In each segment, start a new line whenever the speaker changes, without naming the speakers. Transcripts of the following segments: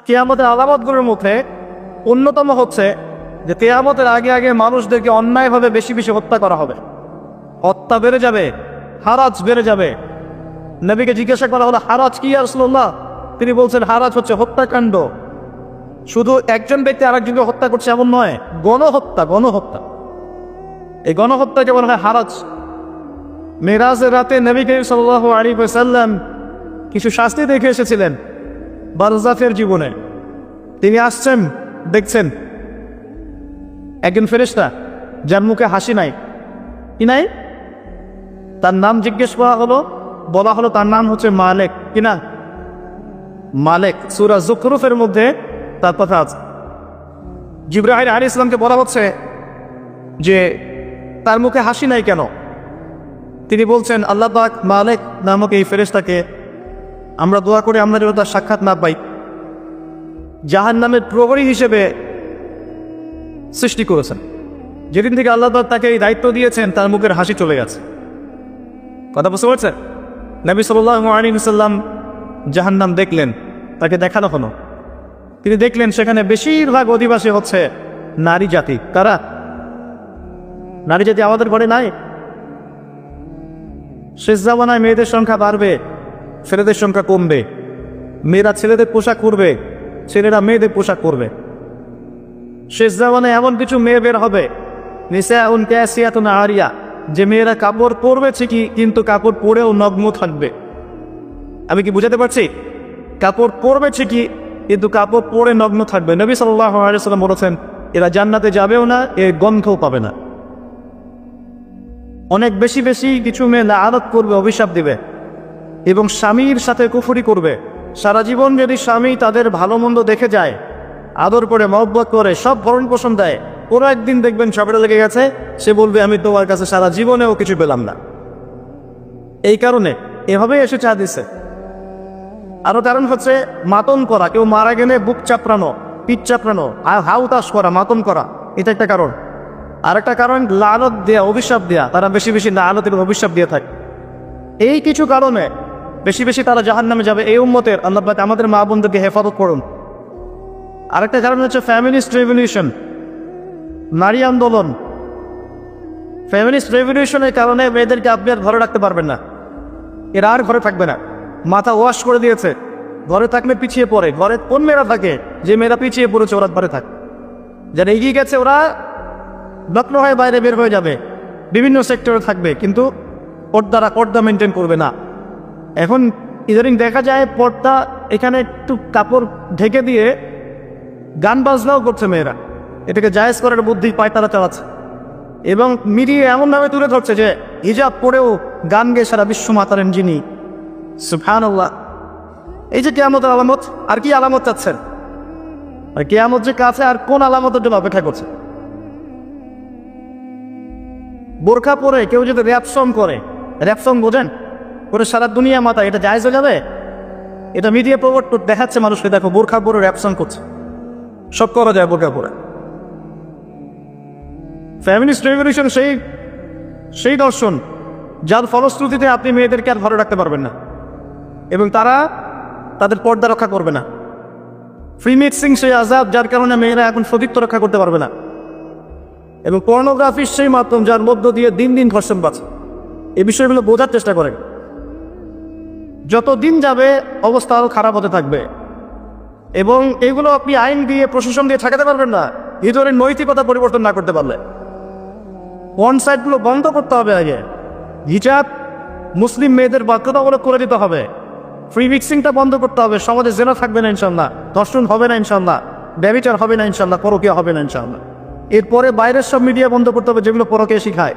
কিয়ামতের আলামতগুলোর মধ্যে অন্যতম হচ্ছে যে কিয়ামতের আগে আগে মানুষদেরকে অন্যায়ভাবে বেশি বেশি হত্যা করা হবে। হত্যা বেড়ে যাবে, হারাজ বেড়ে যাবে। নবীকে জিজ্ঞাসা করা হলো, হারাজ কি ইয়া রাসূলুল্লাহ? তিনি বলছেন, হারাজ হচ্ছে হত্যাকাণ্ড। শুধু একজন ব্যক্তি আরেকজনকে হত্যা করছে এমন নয়, গণহত্যা। গণহত্যা, এই গণহত্যাকে বলা হয় হারাজ। মেরাজের রাতে নবী করিম সাল্লাল্লাহু আলাইহি ওয়াসাল্লাম কিছু শাস্তি দেখে এসেছিলেন বারজাখের জীবনে। তিনি আসছেন, দেখছেন একজন ফেরেশতা যার মুখে হাসি নাই। কি নাই? তার নাম জিজ্ঞেস করা হলো, বলা হলো তার নাম হচ্ছে মালেক। কিনা? মালেক। সূরা যুখরুফের মধ্যে তার কথা আছে। জিবরাইল আলাইহিস সালামকে বলা হচ্ছে যে তার মুখে হাসি নাই কেন? তিনি বলছেন, আল্লাহ পাক মালেক নামক এই ফেরেশতাকে আমরা দোয়া করে আমরা যেন তার সাক্ষাৎ না পাই, জাহান্নামের প্রহরী হিসেবে সৃষ্টি করেছেন। যেদিন থেকে আল্লাহ পাক তাকে এই দায়িত্ব দিয়েছেন, তার মুখের হাসি চলে গেছে। কথা বুঝতে পারছেন? নবী সাল্লাল্লাহু আলাইহি ওয়াসাল্লাম জাহান্নাম দেখলেন, তাকে দেখানো হলো। তিনি দেখলেন সেখানে বেশিরভাগ অধিবাসী হচ্ছে নারী জাতি। কারা? নারী জাতি আমাদের ঘরে নাই। শেষ জামানায় মেয়েদের সংখ্যা বাড়বে, ছেলেদের সংখ্যা কমবে। মেয়েরা ছেলেদের পোশাক পরবে, ছেলেরা মেয়েদের পোশাক পরবে। শেষ জামানায় এমন কিছু মেয়ে বের হবে, নিসাউন কাসিয়াতুন আরিয়া, যে মেয়েরা কাপড় পরবে ঠিকই, কিন্তু কাপড় পরেও নগ্ন থাকবে। আমি কি বুঝাতে পারছি? কাপড় পরবে ঠিকই, কিন্তু কাপড় পরে নগ্ন থাকবে। নবী সাল্লাল্লাহু আলাইহি ওয়াসাল্লাম বলেছেন, এরা জান্নাতে যাবেও না, এর গন্ধও পাবে না। অনেক বেশি বেশি কিছু মেয়ে লাআনত করবে, অভিশাপ দিবে এবং স্বামীর সাথে কুফরি করবে। সারা জীবন যদি স্বামী তাদের ভালো মন্দ দেখে যায়, আদর করে মহব্বত করে সব ভরণ পোষণ দেয়, কোনো একদিন দেখবেন ঝগড়া লেগে গেছে, সে বলবে আমি তোমার কাছে সারা জীবনেও কিছু পেলাম না। এই কারণে এভাবেই এসে চা দিছে। আরো কারণ হচ্ছে মাতন করা, কেউ মারা গেলে বুক চাপড়ানো, পিঠ চাপড়ানো, হাউতাস করা, মাতন করা, এটা একটা কারণ। আরেকটা কারণ লানত দেয়া, অভিশাপ দেয়া। তারা বেশি বেশি লানত এবং অভিশাপ দিয়ে থাকে। এই কিছু কারণে বেশি বেশি তারা জাহান্নামে যাবে। এই উম্মতের আল্লাহ পাক আমাদের মা বোনদেরকে হেফাজত করুন। আরেকটা কারণ হচ্ছে ফ্যামিলিস্ট রেভলিউশন, নারী আন্দোলন। ফ্যামিলিস্ট রেভলিউশনের কারণে মেয়েদেরকে আপনি আর ঘরে রাখতে পারবেন না। এরা আর ঘরে থাকবে না, মাথা ওয়াশ করে দিয়েছে। ঘরে থাকলে পিছিয়ে পড়ে। ঘরে কোন মেয়েরা থাকে? যে মেয়েরা পিছিয়ে পড়েছে ওরা ঘরে থাকে। যারা এগিয়ে গেছে ওরা নগ্ন হয়ে বাইরে বের হয়ে যাবে, বিভিন্ন সেক্টরে থাকবে, কিন্তু পর্দা মেনটেন করবে না। এখন ইদানিং দেখা যায় পর্দা এখানে একটু কাপড় ঢেকে দিয়ে গান বাজনাও করছে মেয়েরা। এটাকে জায়েজ করার বুদ্ধি পায় তারা চালাচ্ছে এবং মিডিয়া এমনভাবে তুলে ধরছে যে হিজাব পরেও গান গেয়ে সারা বিশ্ব মাতালেন যিনি। সুবহানাল্লাহ। এই যে কিয়ামতের আলামত, আর কি আলামত চাচ্ছেন? আর কিয়ামত যে কাছে, আর কোন আলামতের জন্য অপেক্ষা করছে? বোরখা পরে কেউ যদি র‍্যাপ সং করে, র‍্যাপ সং বোঝেন, করে সারা দুনিয়া মাথা, এটা জায়েজ হয়ে যাবে? এটা মিডিয়া প্রমোট দেখাচ্ছে মানুষকে, দেখো বোরখা পরে র‍্যাপ সং করছে। সব করা যায় বোরখা পরে। ফ্যামিলিস্ট রেভলিউশন সেই দর্শন যার ফলশ্রুতিতে আপনি মেয়েদেরকে আর ঘরে রাখতে পারবেন না এবং তারা তাদের পর্দা রক্ষা করবে না। ফ্রি মিক্সিং সেই আজাব, যার কারণে মেয়েরা এখন সতীত্ব রক্ষা করতে পারবে না। এবং পর্নোগ্রাফির সেই মাধ্যম, যার মধ্য দিয়ে দিন দিন ধর্ষণ বাড়ছে। এই বিষয়গুলো বোঝার চেষ্টা করেন। যত দিন যাবে অবস্থা আরও খারাপ হতে থাকবে এবং এগুলো আপনি আইন দিয়ে, প্রশাসন দিয়ে ঠেকাতে পারবেন না, ভিতরের নৈতিকতা পরিবর্তন না করতে পারলে। ওয়ান সাইডগুলো বন্ধ করতে হবে। আগে হিজাব মুসলিম মেয়েদের বাধ্যতামূলক করে দিতে হবে। ফ্রি মিক্সিংটা বন্ধ করতে হবে। সমাজে জেনা থাকবে না ইনশাল্লাহ, ধর্ষণ হবে না ইনশাল্লাহ, ব্যভিচার হবে না ইনশাল্লাহ, পরকীয়া হবে না ইনশাল্লাহ। এরপরে বাইরের সব মিডিয়া বন্ধ করতে হবে যেগুলো পরকীয়া শিখায়।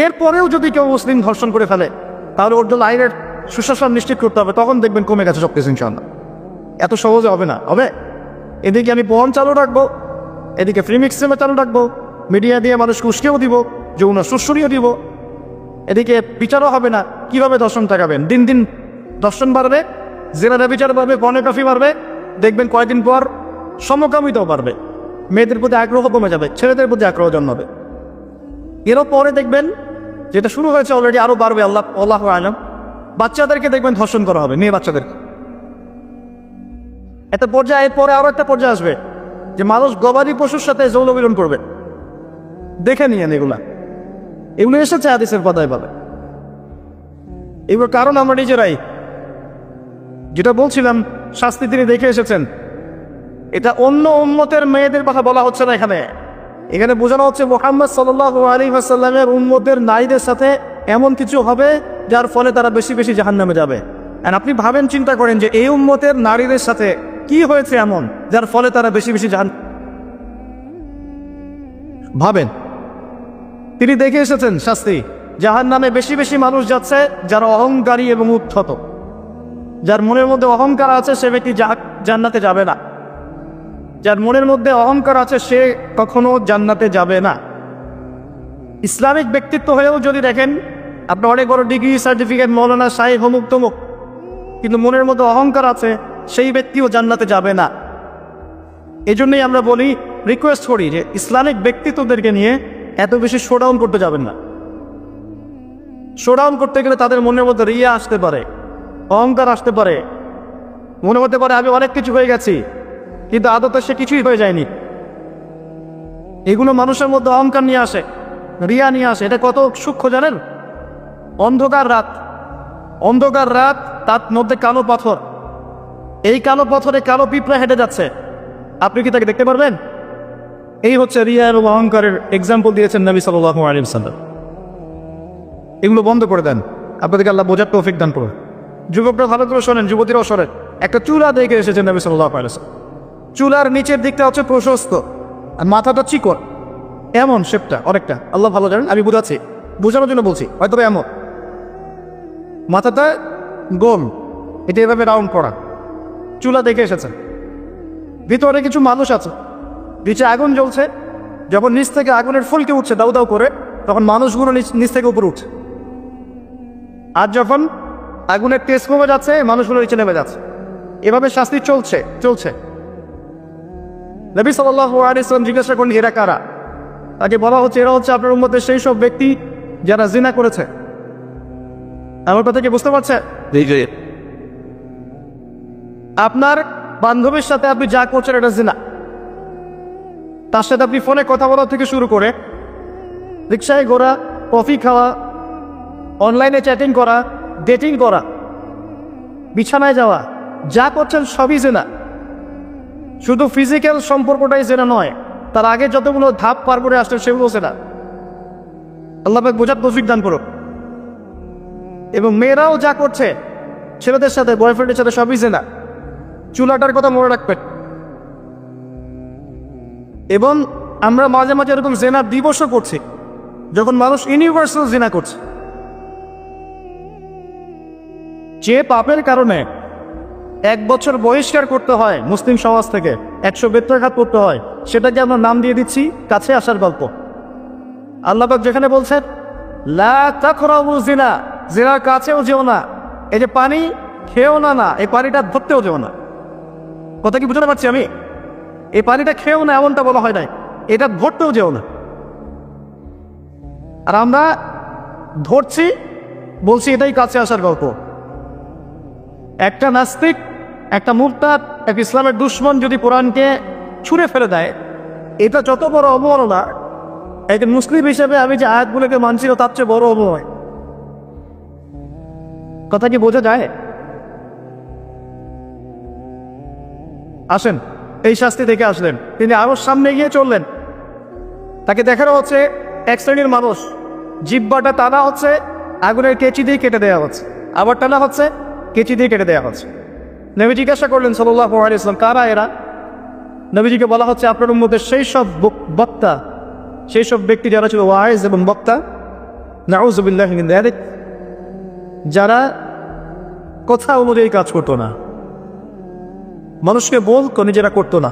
এরপরেও যদি কেউ মুসলিম ধর্ষণ করে ফেলে, তাহলে ওর জন্য আইনের সুশাসন নিশ্চিত করতে হবে। তখন দেখবেন কমে গেছে সব কিছু ইনশাল্লাহ। এত সহজে হবে না। হবে এদিকে আমি পণ চালু রাখবো, এদিকে ফ্রি মিক্সিং চালু রাখবো, মিডিয়া দিয়ে মানুষকে উস্কেও দিব, যৌন সুশ্রীও দিব, এদিকে বিচারও হবে না। কিভাবে দর্শন ঠেকাবেন? দিন দিন দর্শন বাড়বে, জেনারা বিচার বাড়বে, পর্নোগ্রাফি বাড়বে। দেখবেন কয়েকদিন পর সমকামিতাও বাড়বে, মেয়েদের প্রতি আগ্রহ কমে যাবে, ছেলেদের প্রতি আগ্রহ জন্মাবে। এরও পরে দেখবেন, যেটা শুরু হয়েছে অলরেডি, আরও বাড়বে। আল্লাহু আ'লাম। বাচ্চাদেরকে দেখবেন ধর্ষণ করা হবে, মেয়ে বাচ্চাদেরকে। একটা পর্যায়ের পরে আরো একটা পর্যায়ে আসবে যে মানুষ গবাদি পশুর সাথে যৌন মিলন করবে। দেখে নিয়েন এগুলো এসেছে হাদিসের পাতায় পাবে। এগুলোর কারণ আমরা নিজেরাই, যেটা বলছিলাম শাস্তি তিনি দেখে এসেছেন। এটা অন্য উম্মতের মেয়েদের কথা বলা হচ্ছে না, এখানে বোঝানো হচ্ছে মুহাম্মদ সাল্লাল্লাহু আলাইহি ওয়াসাল্লামের উম্মতের নারীদের সাথে এমন কিছু হবে যার ফলে তারা বেশি বেশি জাহান্নামে যাবে। আর আপনি ভাবেন, চিন্তা করেন যে এই উম্মতের নারীদের সাথে কি হয়েছে এমন যার ফলে তারা বেশি বেশি ভাবেন। তিনি দেখে এসেছেন শাস্তি, জাহান্নামে বেশি বেশি মানুষ যাচ্ছে যারা অহংকারী এবং উদ্ধত। যার মনের মধ্যে অহংকার আছে সে ব্যক্তি জান্নাতে যাবে না। যার মনের মধ্যে অহংকার আছে সে কখনো জান্নাতে যাবে না। ইসলামিক ব্যক্তিত্ব হয়েও যদি দেখেন আপনি অনেক বড় ডিগ্রি সার্টিফিকেট, মৌলানা, শাইখ, অমুক তমুক, কিন্তু মনের মধ্যে অহংকার আছে, সেই ব্যক্তিও জান্নাতে যাবে না। এই জন্যই আমরা বলি, রিকোয়েস্ট করি যে ইসলামিক ব্যক্তিত্বদেরকে নিয়ে এত বেশি শোডাউন করতে যাবেন না। শোডাউন করতে গেলে তাদের মনের মধ্যে রিয়া আসতে পারে, অহংকার আসতে পারে, মনে হতে পারে আমি অনেক কিছু হয়ে গেছি, কিন্তু আদতে সে কিছুই হয়ে যায়নি। এগুলো মানুষের মধ্যে অহংকার নিয়ে আসে, রিয়া নিয়ে আসে। এটা কত সূক্ষ্ম জানেন? অন্ধকার রাত, তার মধ্যে কালো পাথর, এই কালো পাথরে কালো পিঁপড়া হেঁটে যাচ্ছে, আপনি কি তাকে দেখতে পারবেন? এই হচ্ছে রিয়া এবং অহংকারের এক্সাম্পল দিয়েছেন নবী সাল্লাল্লাহু আলাইহি ওয়াসাল্লাম। এগুলো বন্ধ করে দেন, আপনাদেরকে আল্লাহ বোঝার তৌফিক দান করুন। যুবকরা ভালো করে শোনেন, যুবতীরাও শোনেন। একটা চুলা দেখে এসেছেন নবী সাল্লাল্লাহু আলাইহি ওয়াসাল্লাম। চুলার নিচের দিকটা হচ্ছে প্রশস্ত আর মাথাটা চিকন, এমন শেপটা অনেকটা, আল্লাহ ভালো জানেন, আমি বুঝাচ্ছি, বোঝানোর জন্য বলছি, হয়তো এমন মাথাটা গোল, এটা এভাবে রাউন্ড করা। চুলা দেখে এসেছেন, ভিতরে কিছু মানুষ আছে, নিচে আগুন জ্বলছে, যখন নিচ থেকে আগুনের ফুলকে উঠছে দাউ দাউ করে, তখন মানুষগুলো নিচ থেকে উপরে উঠছে। আর যখন আগুনের তেজ কমে যাচ্ছে, মানুষগুলো নিচে নেমে যাচ্ছে। এভাবে শাস্তি চলছে। নবী সাল্লাল্লাহু আলাইহি ওয়াসাল্লাম জিজ্ঞাসা করেন, এরা কারা? তাকে বলা হচ্ছে, এরা হচ্ছে আপনার উম্মতের সেই সব ব্যক্তি যারা জিনা করেছে। আমার কথা কি বুঝতে পারছে? আপনার বান্ধবীর সাথে আপনি যা করছেন এটা জিনা। তার সাথে আপনি ফোনে কথা বলা থেকে শুরু করে রিক্সায় ঘোরা, কফি খাওয়া, অনলাইনে চ্যাটিং করা, ডেটিং করা, বিছানায় যাওয়া, যা করছেন সবই জিনা। শুধু ফিজিক্যাল সম্পর্কটাই জেনা নয়, তার আগে যতগুলো ধাপ পার করে আসছেন সেগুলো জেনা। আল্লাহ পাক বোঝার তৌফিক দান করুন। এবং মেয়েরাও যা করছে ছেলেদের সাথে, বয়ফ্রেন্ডের সাথে, সবই জেনা। চুলাটার কথা মনে রাখবেন। এবং আমরা মাঝে মাঝে এরকম জেনা দিবসও করছি, যখন মানুষ ইউনিভার্সাল জেনা করছে। যে পাপের কারণে 1 বছর বহিষ্কার করতে হয় মুসলিম সমাজ থেকে, 100 বেত্রাঘাত করতে হয়, সেটাকে আমরা নাম দিয়ে দিচ্ছি কাছে আসার গল্প। আল্লাহ পাক যেখানে বলছেন লা তাকরাবু জিনা, জিনার কাছেও যেও না, এই যে পানি খেও না, এই পানিটা ধরতেও যেও না। কথা কি বুঝতে পারছি আমি? এই পানিটা খেও না এমনটা বলা হয় নাই, এটা ধরতেও যেও না। আর আমরা ধরছি, বলছি এটাই কাছে আসার গল্প। একটা নাস্তিক, একটা মুরতাদ, এক ইসলামের দুশ্মন যদি কোরআনকে ছুঁড়ে ফেলে দেয়, এটা যত বড় অবমাননা, একজন মুসলিম হিসেবে আমি যে আয়াতগুলোকে মানছিল তার চেয়ে বড় অবনয়। কথা কি বোঝা যায়? আসেন, এই শাস্তি থেকে আসলেন, তিনি আরো সামনে গিয়ে চললেন। তাকে দেখানো হচ্ছে এক শ্রেণীর মানুষ, জিহ্বাটা টানা হচ্ছে, আগুনের কেচি দিয়ে কেটে দেওয়া হচ্ছে, আবার টানা হচ্ছে, কেচি দিয়ে কেটে দেওয়া হচ্ছে। নবী জিজ্ঞাসা করলেন সাল্লাল্লাহু আলাইহি ওয়াসাল্লাম, কারা এরা? নবীজিকে বলা হচ্ছে আপনার উম্মতের সেই সব বক্তা, সেই সব ব্যক্তি যারা ছিল ওয়াইজ এবং বক্তা, নাউযুবিল্লাহি মিন যালিক, যারা কথা অনুযায়ী কাজ করতো না, মানুষকে বলতো, নিজেরা করতো না।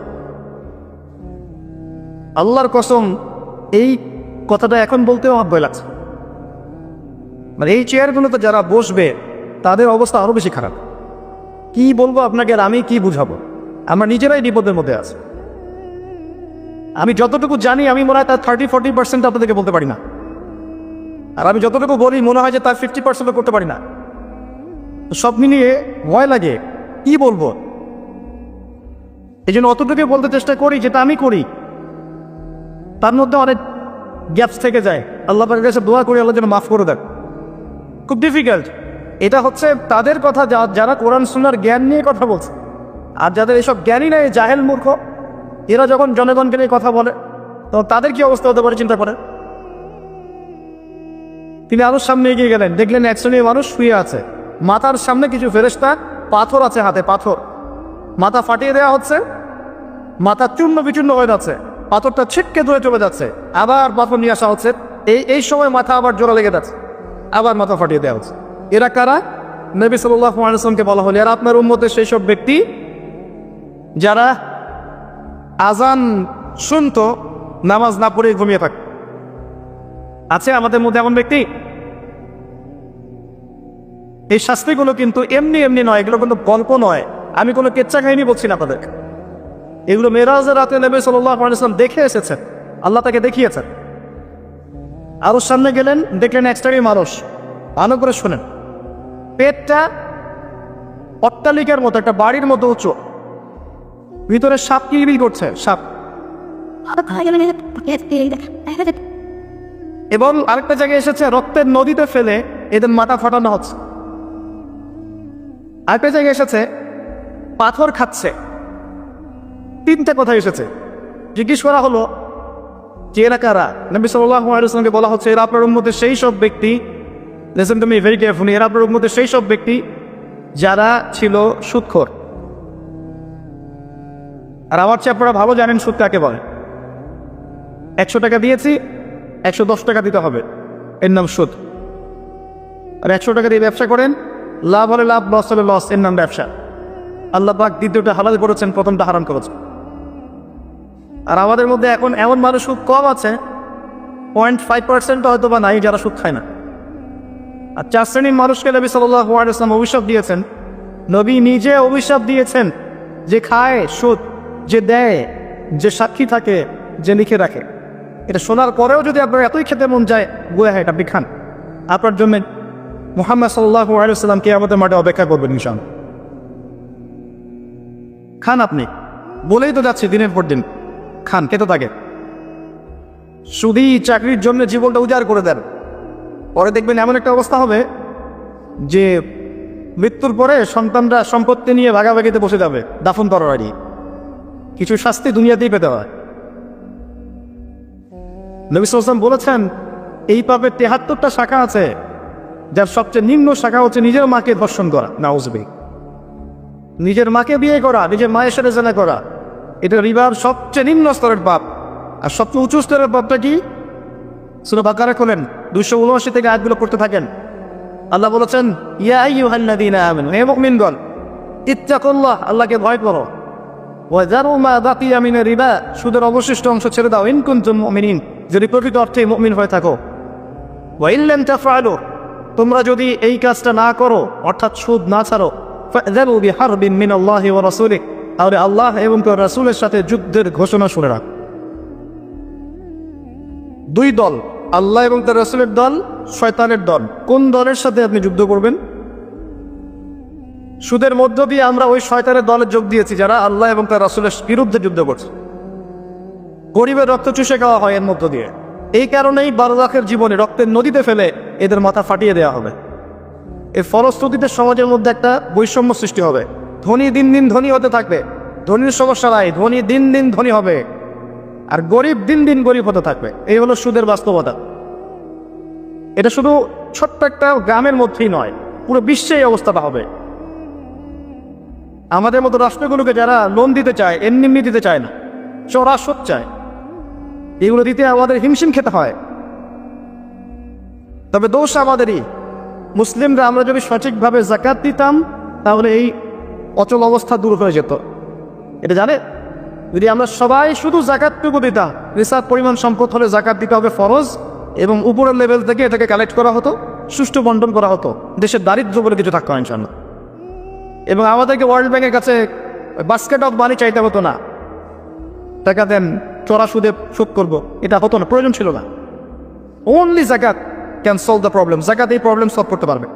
আল্লাহর কসম, এই কথাটা এখন বলতেও আমার ভয় লাগছে। মানে এই চেয়ারগুলোতে যারা বসবে তাদের অবস্থা আরো বেশি খারাপ। কি বলবো আপনাকে, আর আমি কি বুঝাবো? আমরা নিজেরাই বিপদের মধ্যে আছি। আমি যতটুকু জানি, আমি মনে হয় তার 30-40% আপনাদেরকে বলতে পারি না। আর আমি যতটুকু বলি মনে হয় যে তার 50% করতে পারি না। সব মিলিয়ে ভয় লাগে, কি বলবো। এই জন্য অতটুকু বলতে চেষ্টা করি যেটা আমি করি, তার মধ্যে অনেক গ্যাপস থেকে যায়। আল্লাহ পাকের কাছে দোয়া করি আল্লাহ যেন মাফ করে দেন। খুব ডিফিকাল্ট। এটা হচ্ছে তাদের কথা যারা কোরআন সুন্নাহর জ্ঞান নিয়ে কথা বলছে। আর যাদের এসব জ্ঞানই নেই, জাহেল মূর্খ, এরা যখন জনগণকে নিয়ে কথা বলে তো তাদের কি অবস্থা হতে পারে চিন্তা করেন। তিনি আরো সামনে এগিয়ে গেলেন, দেখলেন এক শ্রেণীর মানুষ শুয়ে আছে, মাথার সামনে কিছু ফেরেশতা, পাথর আছে হাতে, পাথর, মাথা ফাটিয়ে দেওয়া হচ্ছে, মাথা চূর্ণ বিচূর্ণ হয়ে যাচ্ছে, পাথরটা ছিটকে ধরে চলে যাচ্ছে, আবার পাথর নিয়ে আসা হচ্ছে, এই সময় মাথা আবার জোড়া লেগে যাচ্ছে, আবার মাথা ফাটিয়ে দেওয়া হচ্ছে। এরা কারা? নবী সাল্লাল্লাহু আলাইহি ওয়াসাল্লামকে বলা হলো, এরা আপনার উম্মতের সেই সব ব্যক্তি যারা আজান শুনতো নামাজ না পড়ে ঘুমিয়ে থাকত। আছে আমাদের মধ্যে এমন ব্যক্তি? এই শাস্তিগুলো কিন্তু এমনি এমনি নয়, এগুলো কিন্তু গল্প নয়, আমি কোনো কেচ্চা কাহিনী বলছি না আপনাদের। এগুলো মেরাজের রাতে নবী সাল্লাল্লাহু আলাইহি ওয়াসাল্লাম দেখে এসেছেন, আল্লাহ তাকে দেখিয়েছেন। আরো সামনে গেলেন, দেখলেন এক শ্রেণীর মানুষ, ভালো করে শোনেন, পেটটা অট্টালিকার মতো, একটা বাড়ির মতো উঁচু, ভিতরে সাপ কিলবিল করছে, সাপ। এবং আরেকটা জায়গায় এসেছে রক্তের নদীতে ফেলে এদের মাথা ফাটানো হচ্ছে। আরেকটা জায়গায় এসেছে পাথর খাচ্ছে। তিনটা কথা এসেছে। জিজ্ঞেস করা হলো যে এরা কারা? নবী সাল্লাল্লাহু আলাইহি ওয়াসাল্লামকে বলা হচ্ছে, এরা আপনার উম্মতের সেই সব ব্যক্তি, listen to me very carefully, এরা আপনার উম্মতের সেই সব ব্যক্তি যারা ছিল সুদখোর। আর আমার চেয়ে আপনারা ভালো জানেন সুদ কাকে বলে। 100 টাকা দিয়েছি, 110 টাকা দিতে হবে, এর নাম সুদ। আর 100 টাকা দিয়ে ব্যবসা করেন, লাভ হলে লাভ, লস হলে লস, এর নাম ব্যবসা। আল্লাহ পাক দ্বিতীয়টা হালাল করেছেন, প্রথমটা হারাম করেছেন। আর আমাদের মধ্যে এখন এমন মানুষ খুব কম আছে, 0.5% হয়তো বা নাই যারা সুদ খায় না। আর 4 শ্রেণীর মানুষকে নবী সাল্লাল্লাহু আলাইহি ওয়াসাল্লাম অভিশাপ দিয়েছেন। নবী নিজে অভিশাপ দিয়েছেন, যে খায় সুদ, যে দেয়, যে সাক্ষী থাকে, যে লিখে রাখে। এটা শোনার পরেও যদি আপনার এতই খেতে মন যায়, গোয়া হয়, এটা আপনি খান। আপনার জন্য মুহাম্মদ সাল্লাল্লাহু আলাইহি ওয়াসাল্লাম কিয়ামতের মাঠে অপেক্ষা করবেন ইনশাআল্লাহ। খান আপনি, বলেই তো যাচ্ছে দিনের পর দিন, খান, খেতে থাকে। শুধুই চাকরির জন্য জীবনটা উজাড় করে দেন, পরে দেখবেন এমন একটা অবস্থা হবে যে মৃত্যুর পরে সন্তানরা সম্পত্তি নিয়ে ভাগাভাগিতে বসে যাবে, দাফন তরবারি। কিছু শাস্তি দুনিয়াতেই পেতে হয়। নবী সাল্লাল্লাহু আলাইহি ওয়াসাল্লাম বলেছেন, এই পাপের 73টা শাখা আছে, যার সবচেয়ে নিম্ন শাখা হচ্ছে নিজের মাকে ধর্ষণ করা, নাউজুবিল্লাহ। নিজের মাকে বিয়ে করা, নিজের মায়ের সাথে জেনা করা, এটা রিবার সবচেয়ে নিম্ন স্তরের পাপ। আর সবচেয়ে উঁচু স্তরের পাপটা কি? সূরা বাকারা খোলেন, 279 থেকে আয়াতগুলো পড়তে থাকেন। আল্লাহ বলেছেন, ইয়া আইয়ুহাল্লাযীনা আমানু, হে মুমিনগণ, ইত্তাকুল্লাহ, আল্লাহকে ভয় করো, ওয়া যারু মা বাকিয়া মিনার রিবা, সুদের অবশিষ্ট অংশ ছেড়ে দাও, ইন কুনতুম মুমিনিন, যদি প্রকৃত অর্থে মুমিন হয়ে থাকো। ওয়া ইন লাম তাফআলু, তোমরা যদি এই কাজটা না করো, অর্থাৎ সুদ না ছাড়ো, ফাযারু বিহারবিন মিনাল্লাহি ওয়া রাসূলিহি, তাহলে আল্লাহ এবং তার রাসূলের সাথে যুদ্ধের ঘোষণা শুনে রাখ। দুই দল, আল্লাহ এবং তার রাসূলের দল, শয়তানের দল। কোন দলের সাথে আপনি যুদ্ধ করবেন? সুদের মধ্য দিয়ে আমরা ওই শয়তানের দলে যোগ দিয়েছি যারা আল্লাহ এবং তার রাসূলের বিরুদ্ধে যুদ্ধ করছে। গরিবের রক্ত চুষে খাওয়া হয় এর মধ্য দিয়ে। এই কারণেই 12 লাখের জীবনে রক্তের নদীতে ফেলে এদের মাথা ফাটিয়ে দেওয়া হবে। এই ফলশ্রুতিতে সমাজের মধ্যে একটা বৈষম্য সৃষ্টি হবে। ধনী দিন দিন ধনী হতে থাকবে, ধনীর সমস্যা নাই, ধনী দিন দিন ধনী হবে, আর গরিব দিন দিন গরিব হতে থাকবে। এই হলো সুদের বাস্তবতা। এটা শুধু ছোট্ট একটা গ্রামের মধ্যেই নয়, পুরো বিশ্বে এই অবস্থাটা হবে। আমাদের মতো রাষ্ট্রগুলোকে যারা লোন দিতে চায়, এমনি দিতে চায় না, চড়া সুদ চায়, এগুলো দিতে আমাদের হিমশিম খেতে হয়। তবে দোষ আমাদেরই। মুসলিমরা আমরা যদি সঠিকভাবে যাকাত দিতাম, তাহলে এই অচল অবস্থা দূর হয়ে যেত। এটা জানে, যদি আমরা সবাই শুধু যাকাতটুকু দিতাম, রিসার্চ পরিমাণ সম্পদ হলে যাকাত দিতে হবে ফরজ, এবং উপরের লেভেল থেকে এটাকে কালেক্ট করা হতো, সুষ্ঠু বন্টন করা হতো, দেশের দারিদ্র্য বলে কিছু থাকতো ইনশাআল্লাহ। এবং আমাদেরকে ওয়ার্ল্ড ব্যাংকের কাছে বাস্কেট অফ মানি চাইতে হতো না, টাকা দেন চড়া সুদে শোধ করবো, এটা হতো না, প্রয়োজন ছিল না। ওনলি যাকাত ক্যান সলভ দ্য প্রবলেম। যাকাত এই প্রবলেম সলভ করতে পারবে।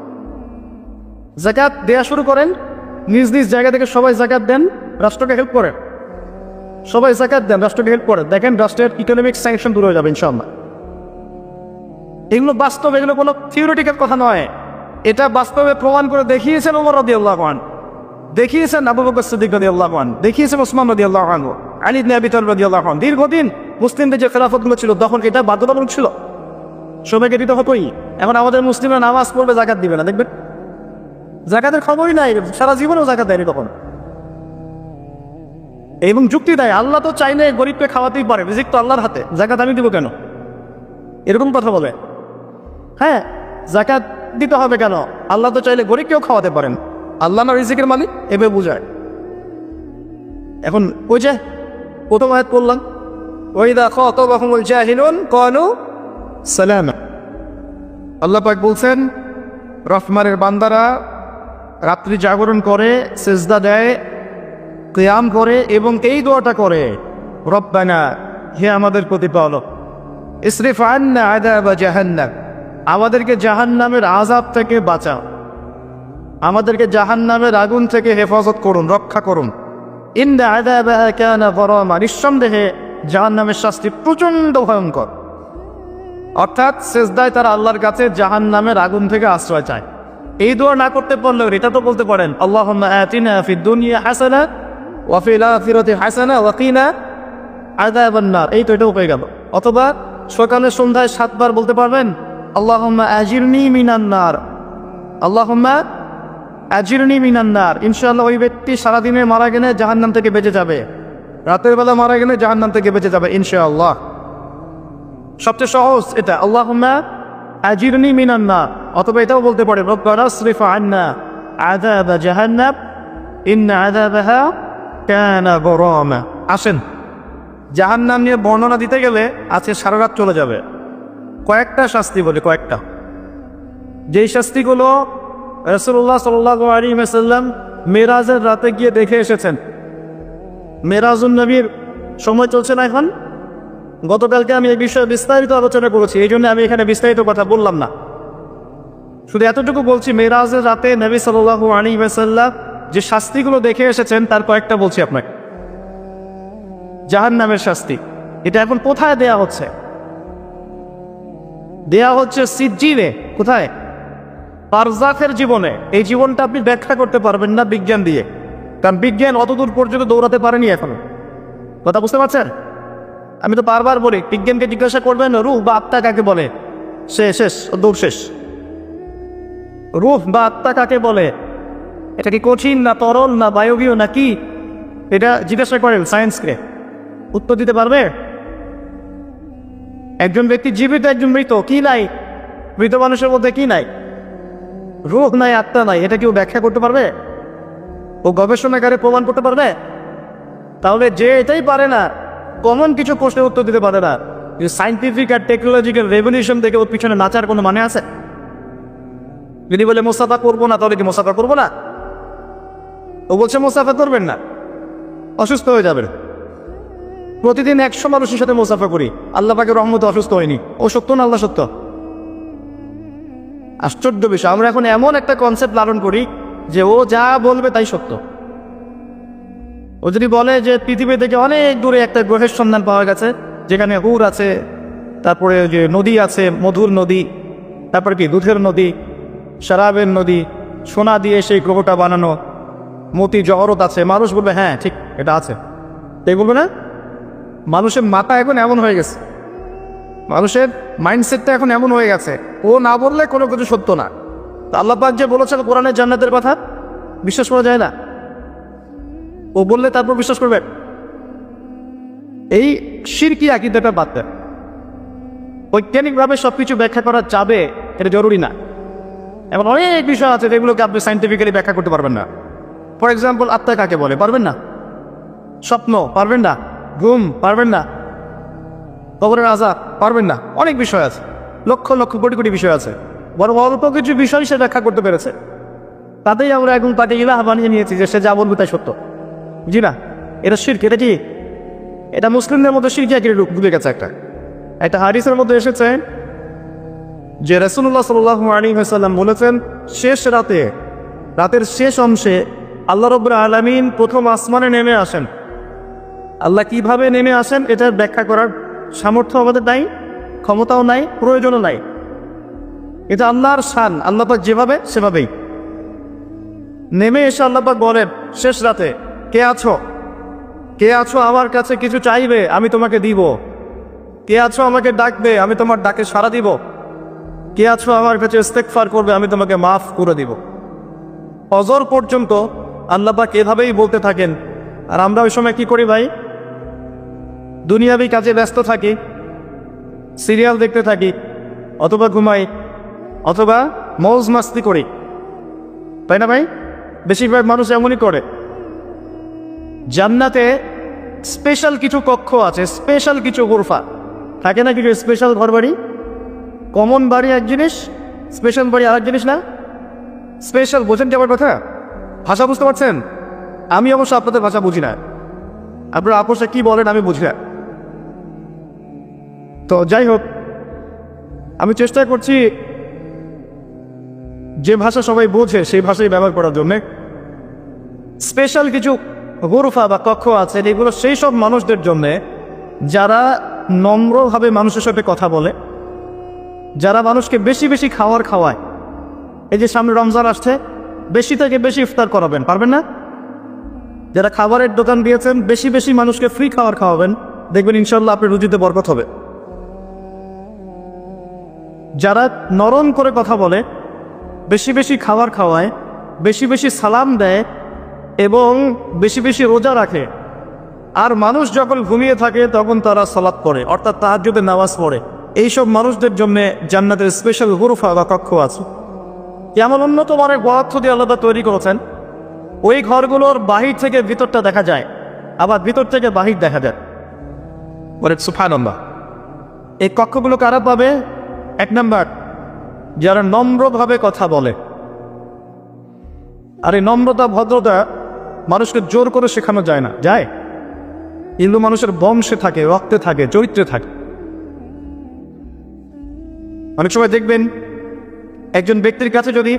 যাকাত দেয়া শুরু করেন, নিজ নিজ জায়গা থেকে সবাই যাকাত দেন, রাষ্ট্রকে হেল্প করেন। সবাই জাকাত দেন, রাষ্ট্রকে হেল্প করেন, দেখেন রাষ্ট্রের ইকোনমিক স্যাংশন দূর হয়ে যাবে ইনশাআল্লাহ। এগুলো বাস্তব, এগুলো কোনো থিওরিটিক্যাল কথা নয়, এটা বাস্তবে প্রমাণ করে দেখিয়েছেন ওমর রাদিয়াল্লাহু আনহু, দেখিয়েছেন আবু বকর সিদ্দিক রাদিয়াল্লাহু আনহু, দেখিয়েছেন ওসমান রাদিয়াল্লাহু আনহু, আলী ইবনে আবি তালিব রাদিয়াল্লাহু আনহু। দীর্ঘদিন মুসলিমদের যে খেলাফতগুলো ছিল তখন এটা বাধ্যতামূলক ছিল, সবাইকে দিতে হতোই। এখন আমাদের মুসলিমরা নামাজ পড়বে, জাকাত দিবে না, দেখবেন জাকাতের খবরই নাই, সারা জীবনেও জাকাত দেয়নি তখন। এবং যুক্তি দেয় আল্লাহ তো চাইলে গরিবকে খাওয়াতেই পারে, রিজিক তো আল্লাহর হাতে, জাকাত আমি দিব কেন, এরকম কথা বলে। হ্যাঁ, জাকাত দিতে হবে কেন, আল্লাহ তো চাইলে গরিবকেও খাওয়াতে পারেন, আল্লাহ না রিজিকের মালিক, এভাবে বুঝায়। এখন ওই যে প্রথম আয়াত পড়লাম, ওয়াইদা খাতাবাহুমুল জাহিলুন ক্বালু সালামা। আল্লাহ পাক বলছেন রহমানের বান্দারা রাত্রি জাগরণ করে, সিজদা দেয়, কিয়াম করে এবং এই দোয়াটা করে, রব্বানা, হে আমাদের প্রতিপালক, ইসরিফ আন্না আযাব জাহান্নাম, আমাদেরকে জাহান্নামের আযাব থেকে বাঁচাও, আমাদেরকে জাহান্নামের আগুন থেকে হেফাজত করুন, রক্ষা করুন। ইন্না আযাবাহা কানা গরামা, নিঃসন্দেহে জাহান্নামের শাস্তি প্রচণ্ড ভয়ঙ্কর। অর্থাৎ সিজদায় তারা আল্লাহর কাছে জাহান্নামের আগুন থেকে আশ্রয় চায়। এই দোয়া না করতে পারলেও এটা তো বলতে পারেন, আল্লাহুম্মা আতিনা ফিদ দুনিয়া হাসানা ওয়া ফিল আখিরাতি হাসানা ওয়া কিনা আযাবান নার, এই তো এটাও হয়ে গেল। অথবা সকালে সন্ধ্যায় 7 বার বলতে পারবেন, আল্লাহুম্মা আজিরনি মিনান নার, আল্লাহুম্মা আজিরনি মিনান নার। ইনশাআল্লাহ ওই ব্যক্তি সারাদিনে মারা গেলে জাহান্নাম থেকে বেঁচে যাবে, রাতের বেলা মারা গেলে জাহান্নাম থেকে বেঁচে যাবে ইনশাআল্লাহ। সবচেয়ে সহজ এটা, আল্লাহুম্মা আজিরনি মিনান নার। অথবা এটাও বলতে পারে, রব্বানা ইসরিফ আন্না আযাব জাহান্নাম ইন্না আযাবাহা কানা গরামা। আসেন, জাহান্নাম নিয়ে বর্ণনা দিতে গেলে আজকে সারা রাত চলে যাবে। কয়েকটা শাস্তি বলে, কয়েকটা, যেই শাস্তিগুলো রাসূলুল্লাহ সাল্লাল্লাহু আলাইহি ওয়াসাল্লাম মেরাজের রাতে গিয়ে দেখে এসেছেন। মেরাজুন নবীর সময় চলছে না এখন, গতকালকে আমি এই বিষয়ে বিস্তারিত আলোচনা করেছি, এই জন্য আমি এখানে বিস্তারিত কথা বললাম না, শুধু এতটুকু বলছি মেরাজের রাতে নবী সাল্লাল্লাহু আলাইহি ওয়াসাল্লাম যে শাস্তিগুলো দেখে এসেছেন তার কয়েকটা বলছি আপনাকে। জাহান্নামের শাস্তি, এটা এখন কোথায় দেয়া হচ্ছে? দেয়া হচ্ছে সিজ্জিনে। কোথায়? বারজাখের জীবনে। এই জীবনটা আপনি ব্যাখ্যা করতে পারবেন না বিজ্ঞান দিয়ে, কারণ বিজ্ঞান অতদূর পর্যন্ত দৌড়াতে পারেনি এখনো। কথা বুঝতে পারছেন? আমি তো বারবার বলি, বিজ্ঞানকে জিজ্ঞাসা করবেন রূহ বা আত্মা কাকে বলে, শেষ, দৌড় শেষ। রূহ বা আত্মা কাকে বলে, এটা কি কঠিন না তরল না বায়বীয় না কি, এটা জিজ্ঞাসা করেন সায়েন্সকে, উত্তর দিতে পারবে? একজন ব্যক্তি জীবিত, একজন মৃত, কি নাই মৃত মানুষের মধ্যে? কি নাই? রূহ নাই, আত্মা নাই, এটা কেউ ব্যাখ্যা করতে পারবে? ও গবেষণাগারে প্রমাণ করতে পারবে? তাহলে যে এটাই পারে না, কমন কিছু প্রশ্নের উত্তর দিতে পারে না, সাইন্টিফিক আর টেকনোলজিক্যাল রেভলিউশন থেকে ওর পিছনে নাচার কোনো মানে আছে? যদি বলে মুসাফা করবো না, তাহলে কি মুসাফা করবো না? ও বলছে মুসাফা করবেন না, অসুস্থ হয়ে যাবেন। প্রতিদিন 100 মানুষের সাথে মুসাফা করি, আল্লাহ পাকের রহমতে অসুস্থ হয়নি। ও সত্য না আল্লাহ সত্য? আশ্চর্য বিষয়, আমরা এখন এমন একটা কনসেপ্ট লালন করি যে ও যা বলবে তাই সত্য। ও যদি বলে যে পৃথিবী থেকে অনেক দূরে একটা গ্রহের সন্ধান পাওয়া গেছে যেখানে হুর আছে, তারপরে যে নদী আছে, মধুর নদী, তারপরে কি দুধের নদী, শরাবের নদী, সোনা দিয়ে সেই গ্রহটা বানানো, মতি জহরত আছে, মানুষ বলবে হ্যাঁ ঠিক এটা আছে, তাই বলবে না? মানুষের মাথা এখন এমন হয়ে গেছে, মানুষের মাইন্ডসেটটা এখন এমন হয়ে গেছে, ও না বললে কোনো কিছু সত্য না। তো আল্লাহ পাক যে বলেছেন কোরআনের জান্নাতের কথা, বিশ্বাস করা যায় না? ও বললে তারপর বিশ্বাস করবেন? এই শিরকি আকীদাটা বাদ দেন। বৈজ্ঞানিকভাবে সবকিছু ব্যাখ্যা করা যাবে এটা জরুরি না। এমন অনেক বিষয় আছে যেগুলোকে আপনি সাইন্টিফিক্যালি ব্যাখ্যা করতে পারবেন না। ফর এক্সাম্পল, আত্মা কাকে বলে পারবেন না, স্বপ্ন পারবেন না, ঘুম পারবেন না, কবরের আযাব পারবেন না, অনেক বিষয় আছে, লক্ষ লক্ষ কোটি কোটি বিষয় আছে। বড় অল্প কিছু বিষয় সে ব্যাখ্যা করতে পেরেছে, তাতেই আমরা এখন তাকে ইলাহ বানিয়ে নিয়েছি যে সে যা বলবে তাই সত্য। জি না, এটা শিরক। এটা কি? এটা মুসলিমদের মধ্যে শিরকি আকীদা ঢুকে গেছে। একটা হাদিসের মধ্যে এসেছে যে রাসূলুল্লাহ সাল্লাল্লাহু আলাইহি ওয়াসাল্লাম বলেছেন, শেষ রাতে, রাতের শেষ অংশে আল্লাহ রাব্বুল আলামিন প্রথম আসমানে নেমে আসেন আল্লাহ কিভাবে নেমে আসেন এটার ব্যাখ্যা করার সামর্থ্য আমাদের নাই, ক্ষমতাও নাই, প্রয়োজনও নাই। এটা আল্লাহর শান, আল্লাহ পাক যেভাবে সেভাবেই নেমে এসে আল্লাহ পাক বলেন শেষ রাতে, কে আছো, কে আছো আমার কাছে কিছু চাইবে আমি তোমাকে দিব, কে আছো আমাকে ডাকবে আমি তোমার ডাকে সাড়া দিব, কে আছো আমার কাছে ইস্তেগফার করবে আমি তোমাকে মাফ করে দিব। ফজর পর্যন্ত আল্লাহ পাক এভাবেই বলতে থাকেন। আর আমরা ওই সময় কি করি ভাই? দুনিয়াবি কাজে ব্যস্ত থাকি, সিরিয়াল দেখতে থাকি, অথবা ঘুমাই, অথবা মৌজ মাস্তি করি, তাই না ভাই? বেশিরভাগ মানুষ এমনই করে। জান্নাতে স্পেশাল কিছু কক্ষ আছে, স্পেশাল কিছু গোরফা থাকে না, কিছু স্পেশাল ঘর বাড়ি। কমন বাড়ি এক জিনিস, স্পেশাল বাড়ি আর এক জিনিস না। স্পেশাল বোঝেন কি আমার কথা? ভাষা বুঝতে পারছেন? আমি অবশ্য আপনাদের ভাষা বুঝি না, আপনারা আপোষে কি বলেন আমি বুঝি না। তো যাই হোক, আমি চেষ্টা করছি যে ভাষা সবাই বোঝে সেই ভাষাই ব্যবহার করার জন্যে। স্পেশাল কিছু গোরফা বা কক্ষ আছে, এগুলো সেই সব মানুষদের জন্যে যারা নম্রভাবে মানুষের সাথে কথা বলে, যারা মানুষকে বেশি বেশি খাওয়ার খাওয়ায়। এই যে সামনে রমজান আসছে, বেশি থেকে বেশি ইফতার করাবেন, পারবেন না? যারা খাবারের দোকান দিয়েছেন, বেশি বেশি মানুষকে ফ্রি খাবার খাওয়াবেন, দেখবেন ইনশাল্লাহ আপনার রুজিতে বরকত হবে। যারা নরম করে কথা বলে, বেশি বেশি খাবার খাওয়ায়, বেশি বেশি সালাম দেয় এবং বেশি বেশি রোজা রাখে, আর মানুষ যখন ঘুমিয়ে থাকে তখন তারা সালাত পড়ে, অর্থাৎ তাহাজ্জুদের নামাজ পড়ে, এইসব মানুষদের জন্য জান্নাতের স্পেশাল গুরফা বা কক্ষ আছে। যেমন উন্নত মানের বরাদ্দ দিয়ে আল্লাহ তৈরি করেছেন, ওই ঘরগুলোর বাহির থেকে ভিতরটা দেখা যায়, আবার ভিতর থেকে বাহির দেখা যায়। বলে সুবহানাল্লাহ। এই কক্ষগুলো কারা পাবে? এক নাম্বার, যারা নম্রভাবে কথা বলে। আর এই নম্রতা ভদ্রতা মানুষকে জোর করে শেখানো যায় না, যায়? এগুলো মানুষের বংশে থাকে, রক্তে থাকে, চরিত্রে থাকে। অনেক সময় দেখবেন একজন ব্যক্তির কাছে যদি